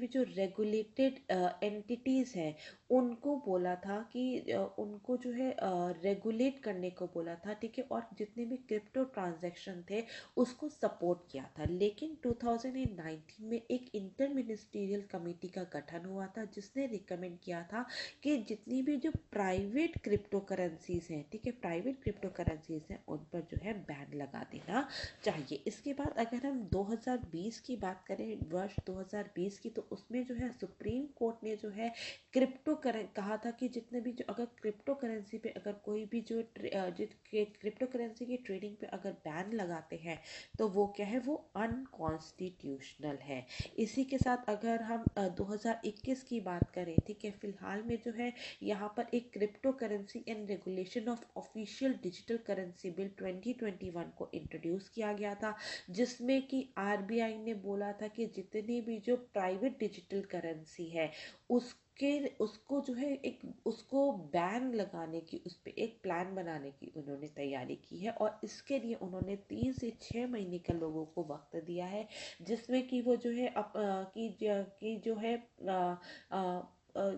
जो रेगुलेटेड एंटिटीज़ हैं उनको बोला था कि उनको जो है रेगुलेट करने को बोला था। ठीक है, और जितने भी क्रिप्टो ट्रांजैक्शन थे उसको सपोर्ट किया था। लेकिन 2019 में एक इंटर मिनिस्ट्रियल कमेटी का गठन हुआ था जिसने रिकमेंड किया था कि जितनी भी जो प्राइवेट क्रिप्टो करेंसीज हैं, ठीक है, प्राइवेट क्रिप्टो करेंसीज हैं, उन पर जो है बैन लगा देना चाहिए। इसके बाद अगर हम 2020 की बात करें, वर्ष 2020 की, तो उसमें जो है सुप्रीम कोर्ट ने जो है कहा था कि जितने भी जो अगर क्रिप्टो करेंसी पे अगर कोई भी जो क्रिप्टो करेंसी की ट्रेडिंग पे अगर बैन लगाते हैं तो वो क्या है, वो अनकॉन्स्टिट्यूशनल है। इसी के साथ अगर हम 2021 की बात करें, ठीक है, फिलहाल में जो है यहाँ पर एक crypto currency and regulation of official digital currency bill 2021 को इंट्रोड्यूस किया गया था, जिसमें कि आरबीआई ने बोला था कि जितनी भी जो प्राइवेट डिजिटल करेंसी है उसको जो है एक उसको बैन लगाने की, उस पर एक प्लान बनाने की उन्होंने तैयारी की है, और इसके लिए उन्होंने 3 से 6 महीने का लोगों को वक्त दिया है, जिसमें कि वो जो है कि जो है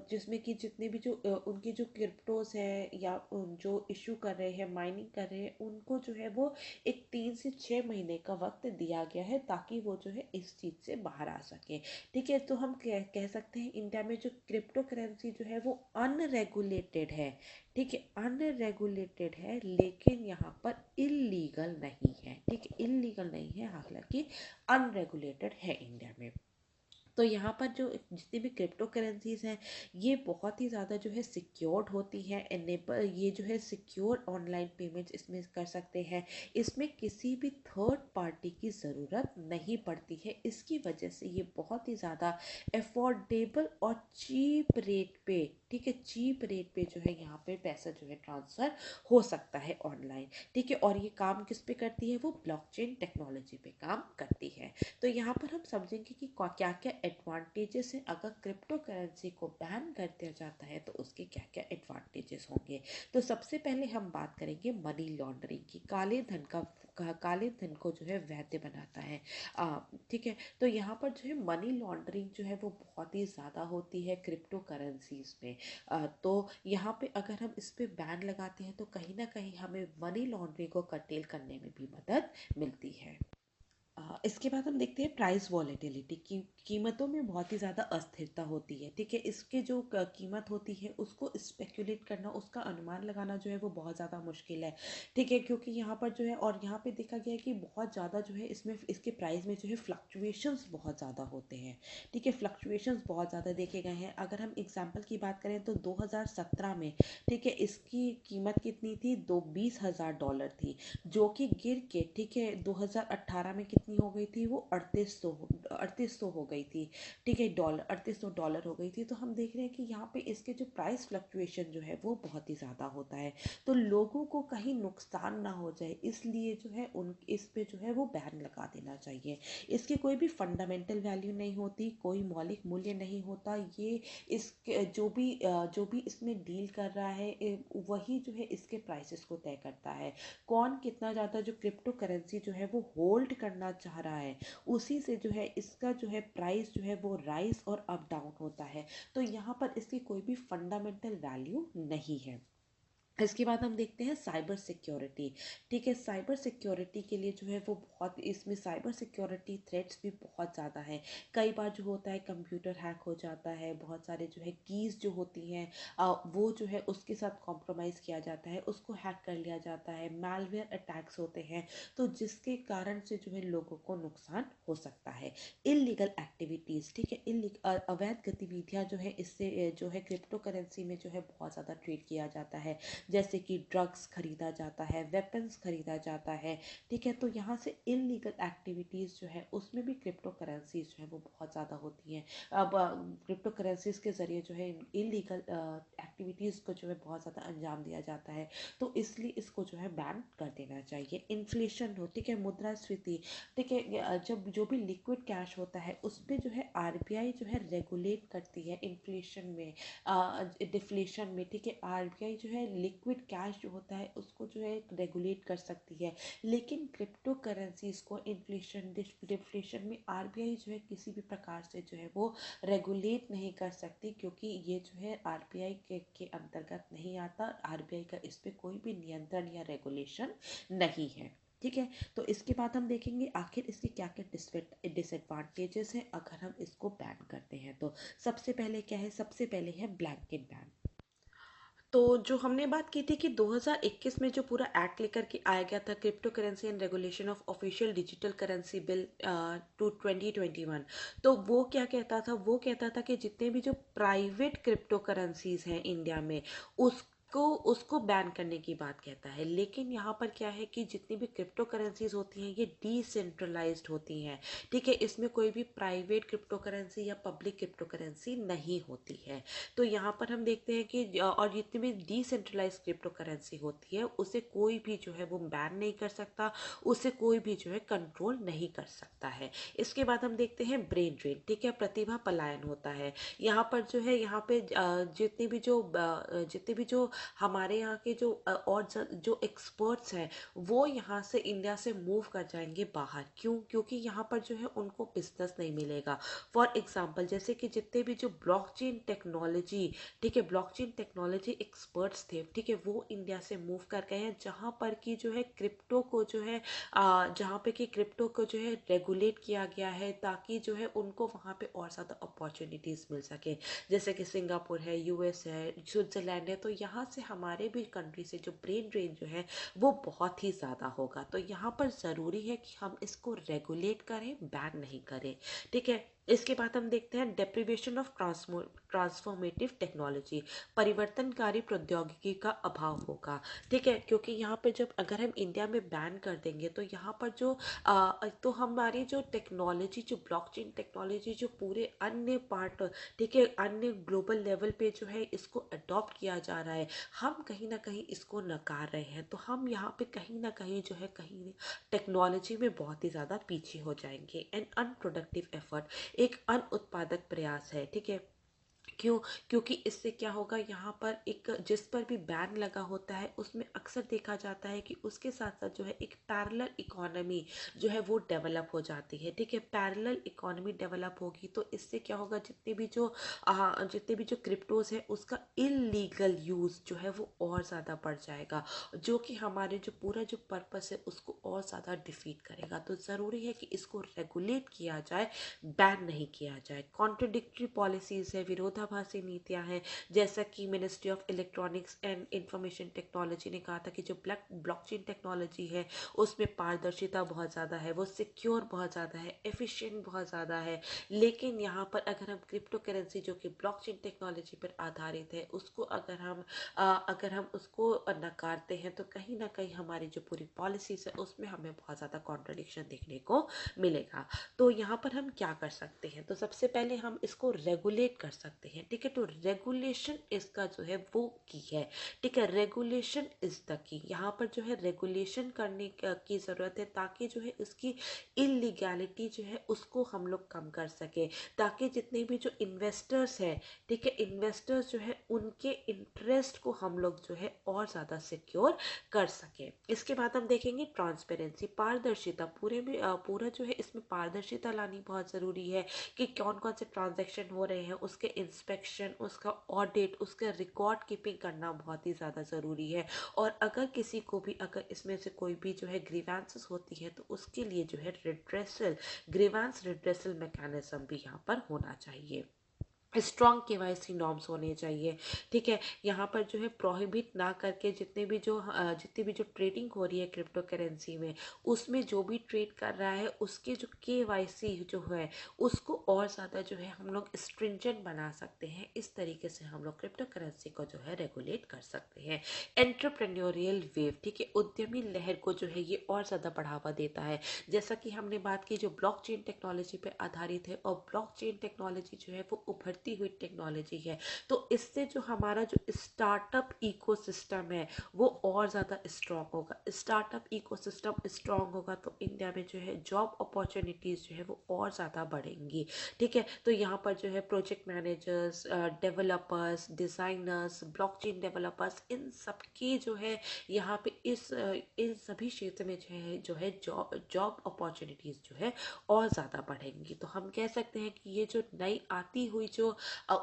जिसमें कि जितने भी जो उनकी जो क्रिप्टोज है या जो इशू कर रहे हैं, माइनिंग कर रहे हैं, उनको जो है वो एक 3 से 6 महीने का वक्त दिया गया है ताकि वो जो है इस चीज़ से बाहर आ सके। ठीक है, तो हम कह सकते हैं इंडिया में जो क्रिप्टो करेंसी जो है वो अनरेगुलेटेड है। ठीक है, अनरेगुलेटेड है, लेकिन यहाँ पर इलीगल नहीं है। ठीक है, इलीगल नहीं है, हालांकि अनरेगुलेटेड है इंडिया में। तो यहाँ पर जो जितनी भी क्रिप्टो करेंसीज हैं ये बहुत ही ज़्यादा जो है सिक्योर्ड होती हैं। एनेबल ये जो है सिक्योर ऑनलाइन पेमेंट्स इसमें कर सकते हैं। इसमें किसी भी थर्ड पार्टी की ज़रूरत नहीं पड़ती है। इसकी वजह से ये बहुत ही ज़्यादा अफोर्डेबल और चीप रेट पे, ठीक है, चीप रेट पे जो है यहाँ पे पैसा जो है ट्रांसफ़र हो सकता है ऑनलाइन। ठीक है, और ये काम किस पे करती है, वो ब्लॉकचेन टेक्नोलॉजी पे काम करती है। तो यहाँ पर हम समझेंगे कि क्या क्या एडवांटेजेस हैं, अगर क्रिप्टो करेंसी को बैन कर दिया जाता है तो उसके क्या क्या एडवांटेजेस होंगे। तो सबसे पहले हम बात करेंगे मनी लॉन्ड्रिंग की, काले धन को जो है वैध बनाता है। ठीक है, तो यहाँ पर जो है मनी लॉन्ड्रिंग जो है वो बहुत ही ज़्यादा होती है क्रिप्टो करेंसीज में। तो यहाँ पे अगर हम इस पे बैन लगाते हैं तो कहीं ना कहीं हमें मनी लॉन्ड्रिंग को कर्टेल करने में भी मदद मिलती है। इसके बाद हम देखते हैं प्राइस वॉलेटिलिटी की, कीमतों में बहुत ही ज़्यादा अस्थिरता होती है। ठीक है, इसके जो कीमत होती है उसको स्पेक्युलेट करना, उसका अनुमान लगाना जो है वो बहुत ज़्यादा मुश्किल है। ठीक है, क्योंकि यहाँ पर जो है, और यहाँ पे देखा गया है कि बहुत ज़्यादा जो है इसमें इसके प्राइस में जो है फ्लक्चुएशंस बहुत ज़्यादा होते हैं। ठीक है, फ्लक्चुएशंस बहुत ज़्यादा देखे गए हैं। अगर हम एग्जाम्पल की बात करें तो 2017 में, ठीक है, इसकी कीमत कितनी थी, $20,000 थी, जो कि गिर के, ठीक है, 2018 में कितनी हो गई थी, वो 3800 हो गई थी। ठीक है, डॉलर, $3800 हो गई थी। तो हम देख रहे हैं कि यहाँ पे इसके जो प्राइस फ्लक्चुएशन जो है वो बहुत ही ज़्यादा होता है। तो लोगों को कहीं नुकसान ना हो जाए इसलिए जो है उन इस पे जो है वो बैन लगा देना चाहिए। इसकी कोई भी फंडामेंटल वैल्यू नहीं होती, कोई मौलिक मूल्य नहीं होता। ये इस जो भी इसमें डील कर रहा है वही जो है इसके प्राइसेस को तय करता है। कौन कितना ज़्यादा जो क्रिप्टो करेंसी जो है वो होल्ड करना चाह रहा है, उसी से जो है इसका जो है प्राइस जो है वो राइज और अप डाउन होता है। तो यहाँ पर इसकी कोई भी फंडामेंटल वैल्यू नहीं है। इसके बाद हम देखते हैं साइबर सिक्योरिटी। ठीक है, साइबर सिक्योरिटी के लिए जो है वो बहुत, इसमें साइबर सिक्योरिटी थ्रेट्स भी बहुत ज़्यादा है। कई बार जो होता है कंप्यूटर हैक हो जाता है, बहुत सारे जो है कीज़ जो होती हैं वो जो है उसके साथ कॉम्प्रोमाइज़ किया जाता है, उसको हैक कर लिया जाता है, मैलवेयर अटैक्स होते हैं, तो जिसके कारण से जो है लोगों को नुकसान हो सकता है। इलीगल एक्टिविटीज़, ठीक है, अवैध गतिविधियाँ जो है इससे जो है क्रिप्टो करेंसी में जो है बहुत ज़्यादा ट्रीट किया जाता है। जैसे कि ड्रग्स खरीदा जाता है, वेपन्स खरीदा जाता है। ठीक है, तो यहाँ से इलीगल एक्टिविटीज़ जो है उसमें भी क्रिप्टो करेंसीज जो है वो बहुत ज़्यादा होती हैं। अब क्रिप्टो करेंसीज के ज़रिए जो है इलीगल एक्टिविटीज़ को जो है बहुत ज़्यादा अंजाम दिया जाता है, तो इसलिए इसको जो है बैन कर देना चाहिए। इन्फ्लेशन हो, ठीक है, मुद्रास्फीति, ठीक है, जब जो भी लिक्विड कैश होता है उस पर जो है आरबीआई जो है रेगुलेट करती है इन्फ्लेशन में, डिफ्लेशन में। ठीक है, आरबीआई जो है लिक्विड कैश जो होता है उसको जो है रेगुलेट कर सकती है, लेकिन क्रिप्टो करेंसीज को इन्फ्लेशन डिफ्लेशन में आरबीआई जो है किसी भी प्रकार से जो है वो रेगुलेट नहीं कर सकती, क्योंकि ये जो है आरबीआई के अंतर्गत नहीं आता। आरबीआई का इस पे कोई भी नियंत्रण या रेगुलेशन नहीं है। ठीक है, तो इसके बाद हम देखेंगे आखिर इसके क्या क्या डिसएडवांटेजेस हैं अगर हम इसको बैन करते हैं। तो सबसे पहले क्या है, सबसे पहले है ब्लैंकेट बैन। तो जो हमने बात की थी कि 2021 में जो पूरा एक्ट लेकर के आया गया था, crypto currency and regulation of official digital currency bill two 2021, तो वो क्या कहता था, वो कहता था कि जितने भी जो प्राइवेट क्रिप्टो करेंसीज हैं इंडिया में उसको बैन करने की बात कहता है। लेकिन यहाँ पर क्या है कि जितनी भी क्रिप्टो करेंसीज होती हैं ये डिसेंट्रलाइज्ड होती हैं। ठीक है, इसमें कोई भी प्राइवेट क्रिप्टो करेंसी या पब्लिक क्रिप्टो करेंसी नहीं होती है। तो यहाँ पर हम देखते हैं कि और जितनी भी डिसेंट्रलाइज क्रिप्टो करेंसी होती है उसे कोई भी जो है वो बैन नहीं कर सकता, उसे कोई भी जो है कंट्रोल नहीं कर सकता है। इसके बाद हम देखते हैं ब्रेन ड्रेन। ठीक है, प्रतिभा पलायन होता है। यहाँ पर जो है, यहाँ पे जितने भी जो हमारे यहाँ के जो जो एक्सपर्ट्स हैं वो यहाँ से इंडिया से मूव कर जाएंगे बाहर। क्यों? क्योंकि यहाँ पर जो है उनको बिजनेस नहीं मिलेगा। फॉर एग्जांपल, जैसे कि जितने भी जो ब्लॉकचेन टेक्नोलॉजी, ठीक है, ब्लॉकचेन टेक्नोलॉजी एक्सपर्ट्स थे, ठीक है, वो इंडिया से मूव कर गए हैं, जहाँ पर कि जो है क्रिप्टो को जो है जहाँ पे कि क्रिप्टो को जो है रेगुलेट किया गया है, ताकि जो है उनको वहाँ पे और ज़्यादा अपॉर्चुनिटीज़ मिल सके। जैसे कि सिंगापुर है, यूएस है, स्विट्जरलैंड है, तो यहाँ से हमारे भी कंट्री से जो ब्रेन ड्रेन जो है वो बहुत ही ज़्यादा होगा। तो यहाँ पर ज़रूरी है कि हम इसको रेगुलेट करें, बैन नहीं करें। ठीक है, इसके बाद हम देखते हैं डेप्रिवेशन ऑफ ट्रांसफॉर्मेटिव टेक्नोलॉजी, परिवर्तनकारी प्रौद्योगिकी का अभाव होगा। ठीक है, क्योंकि यहाँ पे जब अगर हम इंडिया में बैन कर देंगे तो यहाँ पर जो तो हमारी जो टेक्नोलॉजी, जो ब्लॉकचेन टेक्नोलॉजी, जो पूरे अन्य पार्ट, ठीक है, अन्य ग्लोबल लेवल पे जो है इसको अडॉप्ट किया जा रहा है, हम कहीं ना कहीं इसको नकार रहे हैं। तो हम यहाँ पे कहीं ना कहीं जो है कहीं टेक्नोलॉजी में बहुत ही ज़्यादा पीछे हो जाएंगे। एंड अनप्रोडक्टिव एफर्ट, एक अनुत्पादक प्रयास है। ठीक है, क्यों? क्योंकि इससे क्या होगा, यहाँ पर एक जिस पर भी बैन लगा होता है उसमें अक्सर देखा जाता है कि उसके साथ साथ जो है एक पैरेलल इकोनॉमी जो है वो डेवलप हो जाती है। ठीक है, पैरेलल इकोनॉमी डेवलप होगी तो इससे क्या होगा, जितने भी जो क्रिप्टोज है उसका इलीगल यूज जो है वो और ज़्यादा बढ़ जाएगा, जो कि हमारे जो पूरा जो पर्पस है उसको और ज़्यादा डिफीट करेगा। तो ज़रूरी है कि इसको रेगुलेट किया जाए, बैन नहीं किया जाए। कॉन्ट्रडिक्टरी पॉलिसीज है, विरोधाभासी नीतियां हैं, जैसा कि ministry of electronics and information technology ने कहा था कि जो ब्लॉकचेन टेक्नोलॉजी है उसमें पारदर्शिता बहुत ज़्यादा है, वो सिक्योर बहुत ज़्यादा है, एफिशिएंट बहुत ज़्यादा है। लेकिन यहाँ पर अगर हम क्रिप्टो करेंसी जो कि ब्लॉकचेन टेक्नोलॉजी पर आधारित है उसको अगर हम उसको नकारते हैं तो कहीं ना कहीं हमारी जो पूरी पॉलिसीज है उसमें हमें बहुत ज़्यादा कॉन्ट्रडिक्शन देखने को मिलेगा। तो यहाँ पर हम क्या कर सकते हैं, तो सबसे पहले हम इसको रेगुलेट कर सकते हैं। ठीक है, तो रेगुलेशन इसका जो है वो की है। ठीक है, रेगुलेशन इज द की। यहाँ पर जो है रेगुलेशन करने की ज़रूरत है ताकि जो है उसकी इलीगैलिटी जो है उसको हम लोग कम कर सके, ताकि जितने भी जो इन्वेस्टर्स हैं, ठीक है, इन्वेस्टर्स जो है उनके इंटरेस्ट को हम लोग जो है और ज़्यादा सिक्योर कर सके। इसके बाद हम देखेंगे ट्रांसपेरेंसी, पारदर्शिता। पूरा जो है इसमें पारदर्शिता लानी बहुत ज़रूरी है कि कौन कौन से ट्रांजैक्शन हो रहे हैं, उसके इंस्पेक्शन, उसका ऑडिट, उसका रिकॉर्ड कीपिंग करना बहुत ही ज़्यादा ज़रूरी है। और अगर इसमें से कोई भी जो है ग्रीवेंसेस होती है तो उसके लिए जो है ग्रीवेंस रिड्रेसल मैकेनिज्म भी यहाँ पर होना चाहिए। स्ट्रॉन्ग केवाईसी नॉर्म्स होने चाहिए। ठीक है, यहाँ पर जो है प्रोहिबिट ना करके जितनी भी जो ट्रेडिंग हो रही है क्रिप्टो करेंसी में, उसमें जो भी ट्रेड कर रहा है उसके जो केवाईसी जो है उसको और ज़्यादा जो है हम लोग स्ट्रिंजेंट बना सकते हैं। इस तरीके से हम लोग क्रिप्टो करेंसी को जो है रेगुलेट कर सकते हैं। एंटरप्रेन्योरियल वेव, ठीक है, उद्यमी लहर को जो है ये और ज़्यादा बढ़ावा देता है। जैसा कि हमने बात की जो ब्लॉकचेन टेक्नोलॉजी पे आधारित है, और ब्लॉकचेन टेक्नोलॉजी जो है वो उभरती हुई टेक्नोलॉजी है, तो इससे जो हमारा जो स्टार्टअप इकोसिस्टम है वो और ज़्यादा स्ट्रॉन्ग होगा। स्टार्टअप इकोसिस्टम स्ट्रॉन्ग होगा तो इंडिया में जो है जॉब अपॉर्चुनिटीज़ जो है वो और ज़्यादा बढ़ेंगी। ठीक है, तो यहाँ पर जो है project managers, developers, designers, blockchain developers, इन सबकी जो है यहाँ पे इन सभी क्षेत्र में जो है जॉब अपॉर्चुनिटीज़ जो है और ज़्यादा बढ़ेंगी। तो हम कह सकते हैं कि ये जो नई आती हुई जो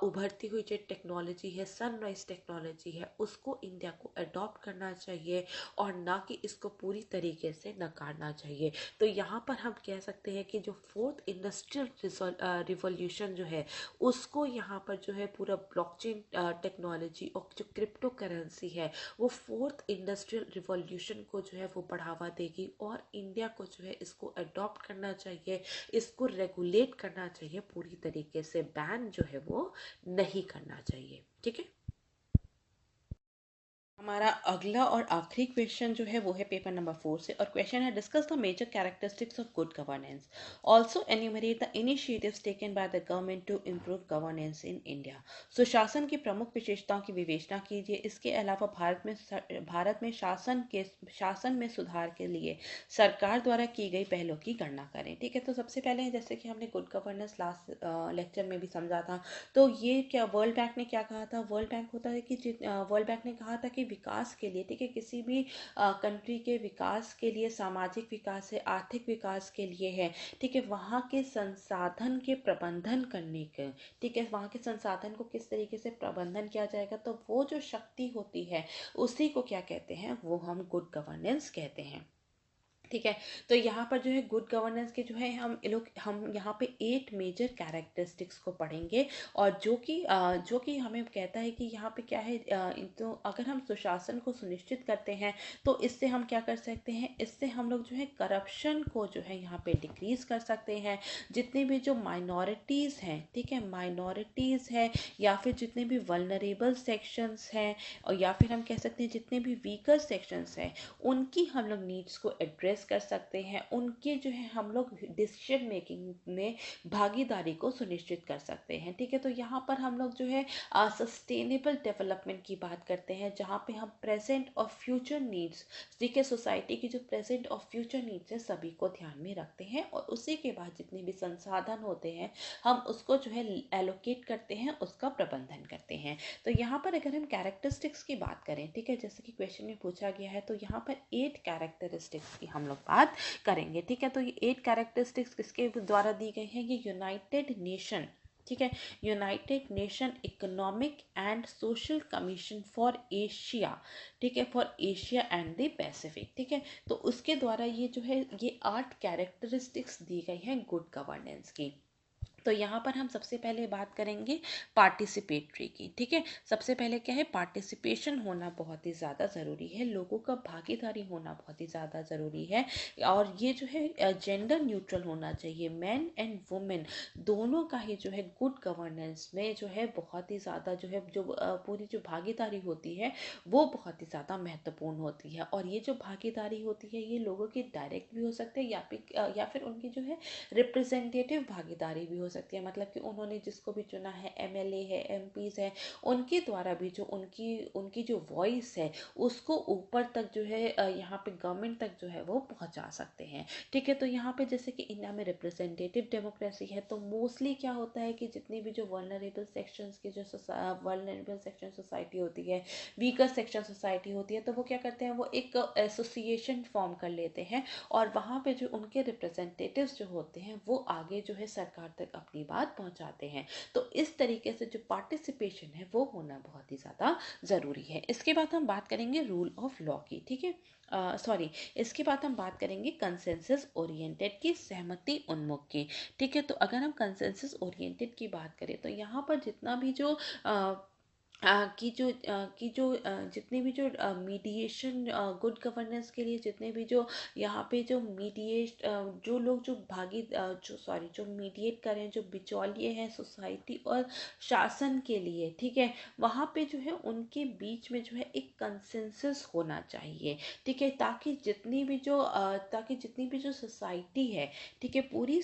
उभरती हुई जो टेक्नोलॉजी है, सनराइज टेक्नोलॉजी है, उसको इंडिया को अडॉप्ट करना चाहिए और ना कि इसको पूरी तरीके से नकारना चाहिए। तो यहाँ पर हम कह सकते हैं कि जो फोर्थ इंडस्ट्रियल रिवॉल्यूशन जो है उसको यहाँ पर जो है पूरा ब्लॉकचेन टेक्नोलॉजी और जो क्रिप्टो करेंसी है वो फोर्थ इंडस्ट्रियल रिवॉल्यूशन को जो है वो बढ़ावा देगी, और इंडिया को जो है इसको अडॉप्ट करना चाहिए, इसको रेगुलेट करना चाहिए, पूरी तरीके से बैन जो है वो नहीं करना चाहिए। ठीक है, हमारा अगला और आखिरी क्वेश्चन जो है वो है पेपर नंबर 4 से, और क्वेश्चन है discuss the major characteristics of good governance, also enumerate the initiatives taken by the government to improve governance in India. सुशासन की प्रमुख विशेषताओं की विवेचना कीजिए। इसके अलावा भारत में शासन में सुधार के लिए सरकार द्वारा की गई पहलों की गणना करें। ठीक है, तो सबसे पहले जैसे कि हमने गुड गवर्नेंस लास्ट लेक्चर में भी समझा था, तो ये क्या वर्ल्ड बैंक ने क्या कहा था, वर्ल्ड बैंक ने कहा था कि विकास के लिए, ठीक है, किसी भी कंट्री के विकास के लिए, सामाजिक विकास है, आर्थिक विकास के लिए है, ठीक है, वहाँ के संसाधन के प्रबंधन करने के, ठीक है, वहाँ के संसाधन को किस तरीके से प्रबंधन किया जाएगा, तो वो जो शक्ति होती है उसी को क्या कहते हैं, वो हम गुड गवर्नेंस कहते हैं। ठीक है, तो यहाँ पर जो है गुड गवर्नेंस के जो है हम यहाँ पे 8 मेजर कैरेक्टरिस्टिक्स को पढ़ेंगे, और जो कि हमें कहता है कि यहाँ पे क्या है, तो अगर हम सुशासन को सुनिश्चित करते हैं तो इससे हम क्या कर सकते हैं, इससे हम लोग जो है करप्शन को जो है यहाँ पे डिक्रीज कर सकते हैं। जितने भी जो माइनॉरिटीज़ हैं, ठीक है, माइनॉरिटीज़ है, या फिर जितने भी वल्नरेबल सेक्शंस हैं, और या फिर हम कह सकते हैं जितने भी वीकर सेक्शंस हैं, उनकी हम लोग नीड्स को एड्रेस एड्रेस कर सकते हैं, उनके जो है हम लोग डिसीजन मेकिंग में भागीदारी को सुनिश्चित कर सकते हैं। ठीक है, तो यहाँ पर हम लोग जो है सस्टेनेबल डेवलपमेंट की बात करते हैं, जहाँ पे हम प्रेजेंट और फ्यूचर नीड्स, ठीक है, सोसाइटी की जो प्रेजेंट और फ्यूचर नीड्स है सभी को ध्यान में रखते हैं, और उसी के बाद जितने भी संसाधन होते हैं हम उसको जो है एलोकेट करते हैं, उसका प्रबंधन करते हैं। तो यहाँ पर अगर हम कैरेक्टरिस्टिक्स की बात करें, ठीक है, जैसे कि क्वेश्चन में पूछा गया है, तो यहाँ पर 8 कैरेक्टरिस्टिक्स की हम लोग बात करेंगे। ठीक है, तो ये 8 कैरेक्टरिस्टिक्स किसके द्वारा दी गई है? ये यूनाइटेड नेशन, ठीक है, United nation economic and social commission for Asia, ठीक है, for Asia and the Pacific, ठीक है, तो उसके द्वारा ये जो है ये 8 कैरेक्टरिस्टिक्स दी गई हैं गुड गवर्नेंस की। तो यहाँ पर हम सबसे पहले बात करेंगे पार्टिसिपेटरी की। ठीक है, सबसे पहले क्या है? पार्टिसिपेशन होना बहुत ही ज़्यादा ज़रूरी है, लोगों का भागीदारी होना बहुत ही ज़्यादा ज़रूरी है, और ये जो है जेंडर न्यूट्रल होना चाहिए, मैन एंड वुमेन दोनों का ही जो है गुड गवर्नेंस में जो है बहुत ही ज़्यादा जो है पूरी जो भागीदारी होती है वो बहुत ही ज़्यादा महत्वपूर्ण होती है। और ये जो भागीदारी होती है ये लोगों की डायरेक्ट भी हो सकती है या फिर उनकी जो है रिप्रेजेंटेटिव भागीदारी भी हो सकती है, मतलब कि उन्होंने जिसको भी चुना है, एमएलए है, एमपीज है, उनके द्वारा भी जो उनकी उनकी जो वॉइस है उसको ऊपर तक जो है यहाँ पे गवर्नमेंट तक जो है वो पहुंचा सकते हैं। ठीक है, तो यहाँ पे जैसे कि इंडिया में रिप्रेजेंटेटिव डेमोक्रेसी है, तो मोस्टली क्या होता है कि जितनी भी जो वल्नरेबल सेक्शंस की जो वल्नरेबल सेक्शन सोसाइटी होती है, वीकर सेक्शन सोसाइटी होती है, तो वो क्या करते हैं, वो एक एसोसिएशन फॉर्म कर लेते हैं, और वहाँ पे जो उनके रिप्रेजेंटेटिव्स जो होते हैं वो आगे जो है सरकार तक अपनी बात पहुँचाते हैं। तो इस तरीके से जो पार्टिसिपेशन है वो होना बहुत ही ज़्यादा ज़रूरी है। इसके बाद हम बात करेंगे रूल ऑफ लॉ की। ठीक है, इसके बाद हम बात करेंगे कंसेंसस ओरिएंटेड की, सहमति उन्मुख की। ठीक है, तो अगर हम कंसेंसस ओरिएंटेड की बात करें तो यहाँ पर जितना भी जो जितने भी जो मीडिएशन गुड गवर्नेंस के लिए जितने भी जो यहाँ पे जो जो लोग जो जो मीडिएट करें, जो बिचौलिए हैं सोसाइटी और शासन के लिए, ठीक है, वहाँ पे जो है उनके बीच में जो है एक कंसेंसस होना चाहिए। ठीक है, ताकि जितनी भी जो सोसाइटी है, ठीक है, पूरी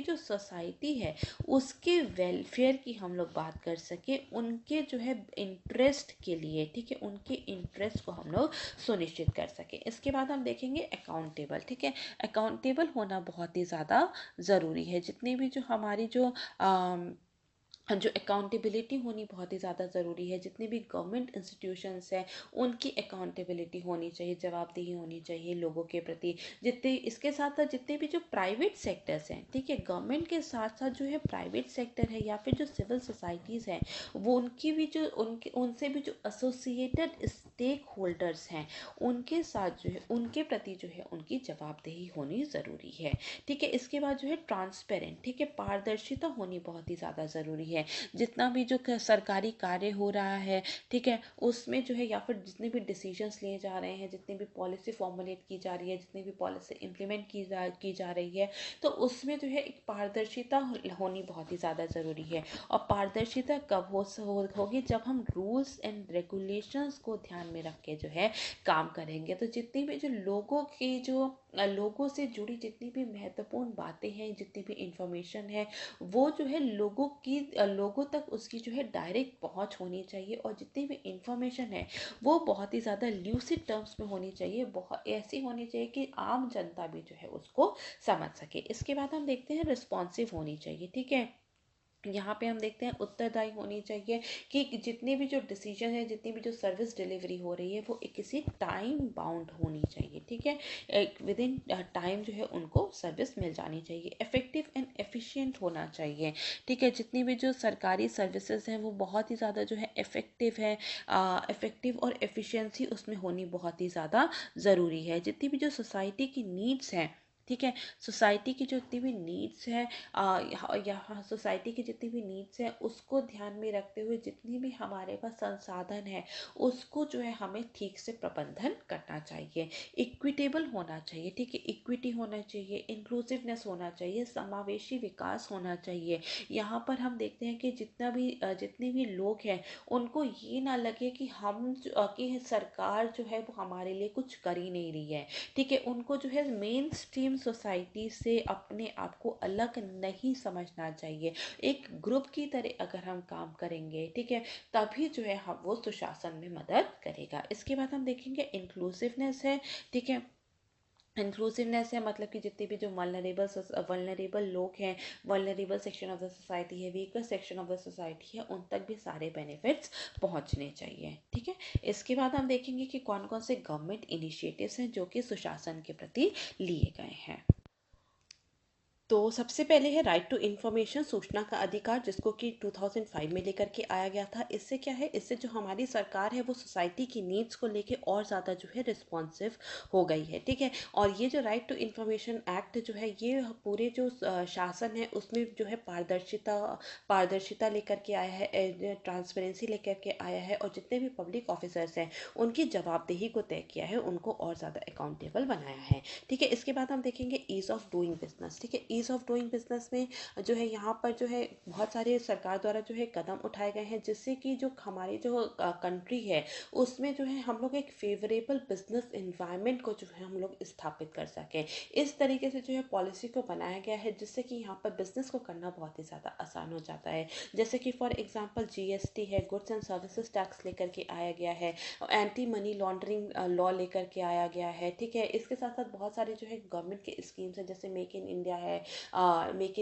जो सोसाइटी है उसके वेलफेयर की हम लोग बात कर सके, उनके जो है इंटरेस्ट के लिए, ठीक है, उनके इंटरेस्ट को हम लोग सुनिश्चित कर सके। इसके बाद हम देखेंगे अकाउंटेबल। ठीक है, अकाउंटेबल होना बहुत ही ज़्यादा ज़रूरी है। जितनी भी जो हमारी जो अकाउंटेबिलिटी होनी बहुत ही ज़्यादा ज़रूरी है, जितने भी गवर्नमेंट इंस्टीट्यूशंस हैं उनकी अकाउंटेबिलिटी होनी चाहिए, जवाबदेही होनी चाहिए लोगों के प्रति। इसके साथ साथ जितने भी जो प्राइवेट सेक्टर्स हैं, ठीक है, गवर्नमेंट के साथ साथ जो है प्राइवेट सेक्टर है या फिर जो सिविल सोसाइटीज़ हैं, वो उनसे भी जो एसोसिएटेड स्टेक होल्डर्स हैं उनके साथ जो है उनके प्रति जो है उनकी जवाबदेही होनी ज़रूरी है। ठीक है, इसके बाद जो है ट्रांसपेरेंट, ठीक है, पारदर्शिता होनी बहुत ही ज़्यादा ज़रूरी है। जितना भी जो सरकारी कार्य हो रहा है, ठीक है, उसमें जो है या फिर जितने भी डिसीजंस लिए जा रहे हैं, जितनी भी पॉलिसी फॉर्मुलेट की जा रही है, जितनी भी पॉलिसी इम्प्लीमेंट की जा रही है, तो उसमें जो है एक पारदर्शिता होनी बहुत ही ज़्यादा ज़रूरी है। और पारदर्शिता कब होगी? जब हम रूल्स एंड रेगुलेशंस को ध्यान में रख के जो है काम करेंगे। तो जितनी भी जो लोगों से जुड़ी जितनी भी महत्वपूर्ण बातें हैं, जितनी भी इंफॉर्मेशन है, वो जो है लोगों तक उसकी जो है डायरेक्ट पहुंच होनी चाहिए, और जितनी भी इंफॉर्मेशन है वो बहुत ही ज़्यादा ल्यूसिड टर्म्स में होनी चाहिए, बहुत ऐसी होनी चाहिए कि आम जनता भी जो है उसको समझ सके। इसके बाद हम देखते हैं रिस्पॉन्सिव होनी चाहिए। ठीक है, यहाँ पे हम देखते हैं उत्तरदायी होनी चाहिए, कि जितने भी जो डिसीजन है, जितनी भी जो सर्विस डिलीवरी हो रही है वो एक किसी टाइम बाउंड होनी चाहिए। ठीक है, एक विद इन टाइम जो है उनको सर्विस मिल जानी चाहिए। इफेक्टिव एंड एफिशिएंट होना चाहिए। ठीक है, जितनी भी जो सरकारी सर्विसेज हैं वो बहुत ही ज़्यादा जो है इफेक्टिव और एफिशिएंसी उसमें होनी बहुत ही ज़्यादा ज़रूरी है। जितनी भी जो सोसाइटी की नीड्स हैं, ठीक है। सोसाइटी की जितनी भी नीड्स है, यहाँ सोसाइटी की जितनी भी नीड्स है उसको ध्यान में रखते हुए जितनी भी हमारे पास संसाधन है उसको जो है हमें ठीक से प्रबंधन करना चाहिए। इक्विटेबल होना चाहिए, ठीक है, इक्विटी होना चाहिए, इंक्लूसिवनेस होना चाहिए, समावेशी विकास होना चाहिए। यहाँ पर हम देखते हैं कि जितने भी लोग हैं उनको ये ना लगे कि कि सरकार जो है वो हमारे लिए कुछ कर ही नहीं रही है, ठीक है। उनको जो है मेन स्ट्रीम सोसाइटी से अपने आप को अलग नहीं समझना चाहिए। एक ग्रुप की तरह अगर हम काम करेंगे, ठीक है, तभी जो है हम वो सुशासन में मदद करेगा। इसके बाद हम देखेंगे इंक्लूसिवनेस है, ठीक है। इंक्लूसिवनेस है मतलब कि जितने भी जो वल्नरेबल लोग हैं, vulnerable section of the society है, weaker section of the society है, उन तक भी सारे बेनिफिट्स पहुंचने चाहिए, ठीक है। इसके बाद हम देखेंगे कि कौन कौन से गवर्नमेंट इनिशिएटिव्स हैं जो कि सुशासन के प्रति लिए गए हैं। तो सबसे पहले है राइट टू इन्फॉर्मेशन, सूचना का अधिकार, जिसको कि 2005 में लेकर के आया गया था। इससे क्या है, इससे जो हमारी सरकार है वो सोसाइटी की नीड्स को लेके और ज़्यादा जो है रिस्पॉन्सिव हो गई है, ठीक है। और ये जो राइट टू इन्फॉर्मेशन एक्ट जो है ये पूरे जो शासन है उसमें जो है पारदर्शिता लेकर के आया है, ट्रांसपेरेंसी लेकर के आया है, और जितने भी पब्लिक ऑफिसर्स हैं उनकी जवाबदेही को तय किया है, उनको और ज़्यादा अकाउंटेबल बनाया है, ठीक है। इसके बाद हम देखेंगे ईज ऑफ डूइंग बिजनेस, ठीक है। ईज ऑफ डूइंग बिजनेस में जो है यहाँ पर जो है बहुत सारे सरकार द्वारा जो है कदम उठाए गए हैं जिससे कि जो हमारी जो कंट्री है उसमें जो है हम लोग एक फेवरेबल बिजनेस इन्वायरमेंट को जो है हम लोग स्थापित कर सकें। इस तरीके से जो है पॉलिसी को बनाया गया है जिससे कि यहाँ पर बिजनेस को करना बहुत ही ज़्यादा आसान हो जाता है। जैसे कि फॉर एग्जांपल जीएसटी है, गुड्स एंड सर्विसेज टैक्स लेकर के आया गया है, एंटी मनी लॉन्ड्रिंग लॉ लेकर के आया गया है, ठीक है। इसके साथ साथ बहुत सारे जो है गवर्नमेंट के स्कीम्स हैं, जैसे मेक इन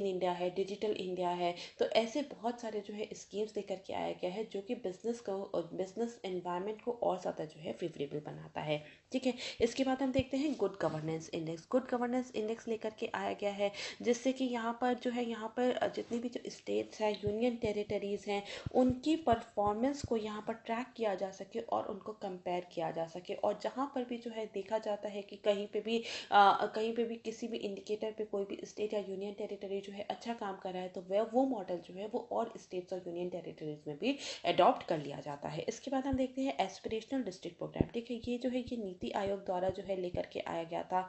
इंडिया है, डिजिटल इंडिया है। तो ऐसे बहुत सारे जो है स्कीम्स लेकर के आया गया है जो कि बिजनेस एनवायरनमेंट को और ज़्यादा जो है फेवरेबल बनाता है, ठीक है। इसके बाद हम देखते हैं good governance index. Good governance index लेकर के आया गया है जिससे कि यहाँ पर जो है यहाँ पर जितनी भी जो स्टेट्स हैं, यूनियन टेरिटरीज हैं, उनकी परफॉर्मेंस को यहाँ पर ट्रैक किया जा सके और उनको कंपेयर किया जा सके। और जहाँ पर भी जो है देखा जाता है कि कहीं पे भी किसी भी इंडिकेटर पे कोई भी स्टेट या यूनियन टेरिटरी जो है अच्छा काम कर रहा है तो वह वो मॉडल जो है वो और स्टेट्स और यूनियन टेरिटरीज में भी अडॉप्ट कर लिया जाता है। इसके बाद हम देखते हैं एस्पिरेशनल डिस्ट्रिक्ट प्रोग्राम, ठीक है। ये जो है ये नीति आयोग द्वारा जो है लेकर के आया गया था,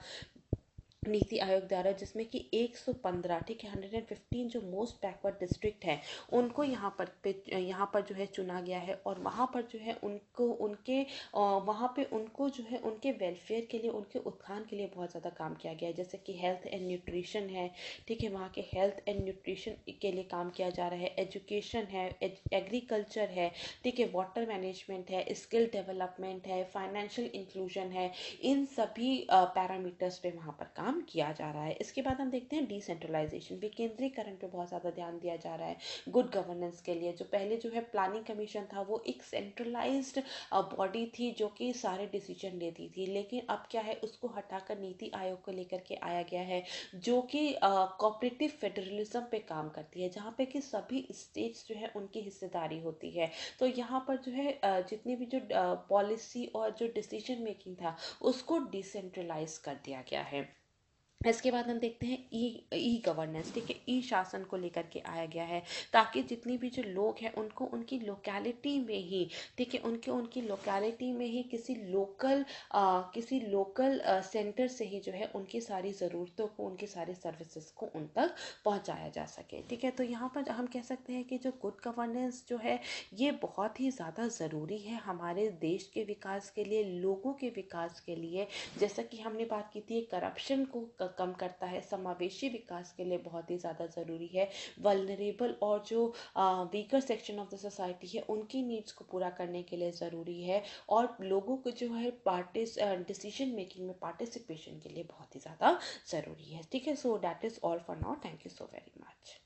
नीति आयोग द्वारा, जिसमें कि 115, ठीक है, 115 जो मोस्ट बैकवर्ड डिस्ट्रिक्ट है उनको यहाँ पर जो है चुना गया है। और वहाँ पर जो है वहाँ पे उनको जो है उनके वेलफेयर के लिए, उनके उत्थान के लिए बहुत ज़्यादा काम किया गया है। जैसे कि हेल्थ एंड न्यूट्रिशन है, ठीक है, वहाँ के हेल्थ एंड न्यूट्रिशन के लिए काम किया जा रहा है, एजुकेशन है, एग्रीकल्चर है, ठीक है, वाटर मैनेजमेंट है, स्किल डेवलपमेंट है, फाइनेंशियल इंक्लूजन है, इन सभी पैरामीटर्स पे वहाँ पर काम किया जा रहा है। इसके बाद हम देखते हैं डिसेंट्रलाइजेशन, विकेंद्रीकरण पे बहुत ज़्यादा ध्यान दिया जा रहा है गुड गवर्नेंस के लिए। जो पहले जो है प्लानिंग कमीशन था वो एक सेंट्रलाइज्ड बॉडी थी जो कि सारे डिसीजन लेती थी, लेकिन अब क्या है उसको हटाकर नीति आयोग को लेकर के आया गया है जो कि कोऑपरेटिव फेडरलिज्म पे काम करती है, जहाँ पे कि सभी स्टेट्स जो है उनकी हिस्सेदारी होती है। तो यहाँ पर जो है जितनी भी जो पॉलिसी और जो डिसीजन मेकिंग था उसको डिसेंट्रलाइज कर दिया गया है। इसके बाद हम देखते हैं ई गवर्नेंस, ठीक है, ई शासन को लेकर के आया गया है ताकि जितनी भी जो लोग हैं उनको उनकी लोकेलिटी में ही, ठीक है, उनकी लोकेलिटी में ही किसी लोकल सेंटर से ही जो है उनकी सारी ज़रूरतों को, उनकी सारी सर्विसेज को उन तक पहुंचाया जा सके, ठीक है। तो यहाँ पर हम कह सकते हैं कि जो गुड गवर्नेंस जो है ये बहुत ही ज़्यादा ज़रूरी है हमारे देश के विकास के लिए, लोगों के विकास के लिए। जैसा कि हमने बात की थी करप्शन को कम करता है, समावेशी विकास के लिए बहुत ही ज़्यादा ज़रूरी है, वल्नरेबल और जो weaker section of the society है उनकी नीड्स को पूरा करने के लिए ज़रूरी है, और लोगों को जो है डिसीजन मेकिंग में पार्टिसिपेशन के लिए बहुत ही ज़्यादा ज़रूरी है, ठीक है। So that is all for now, thank you so very much.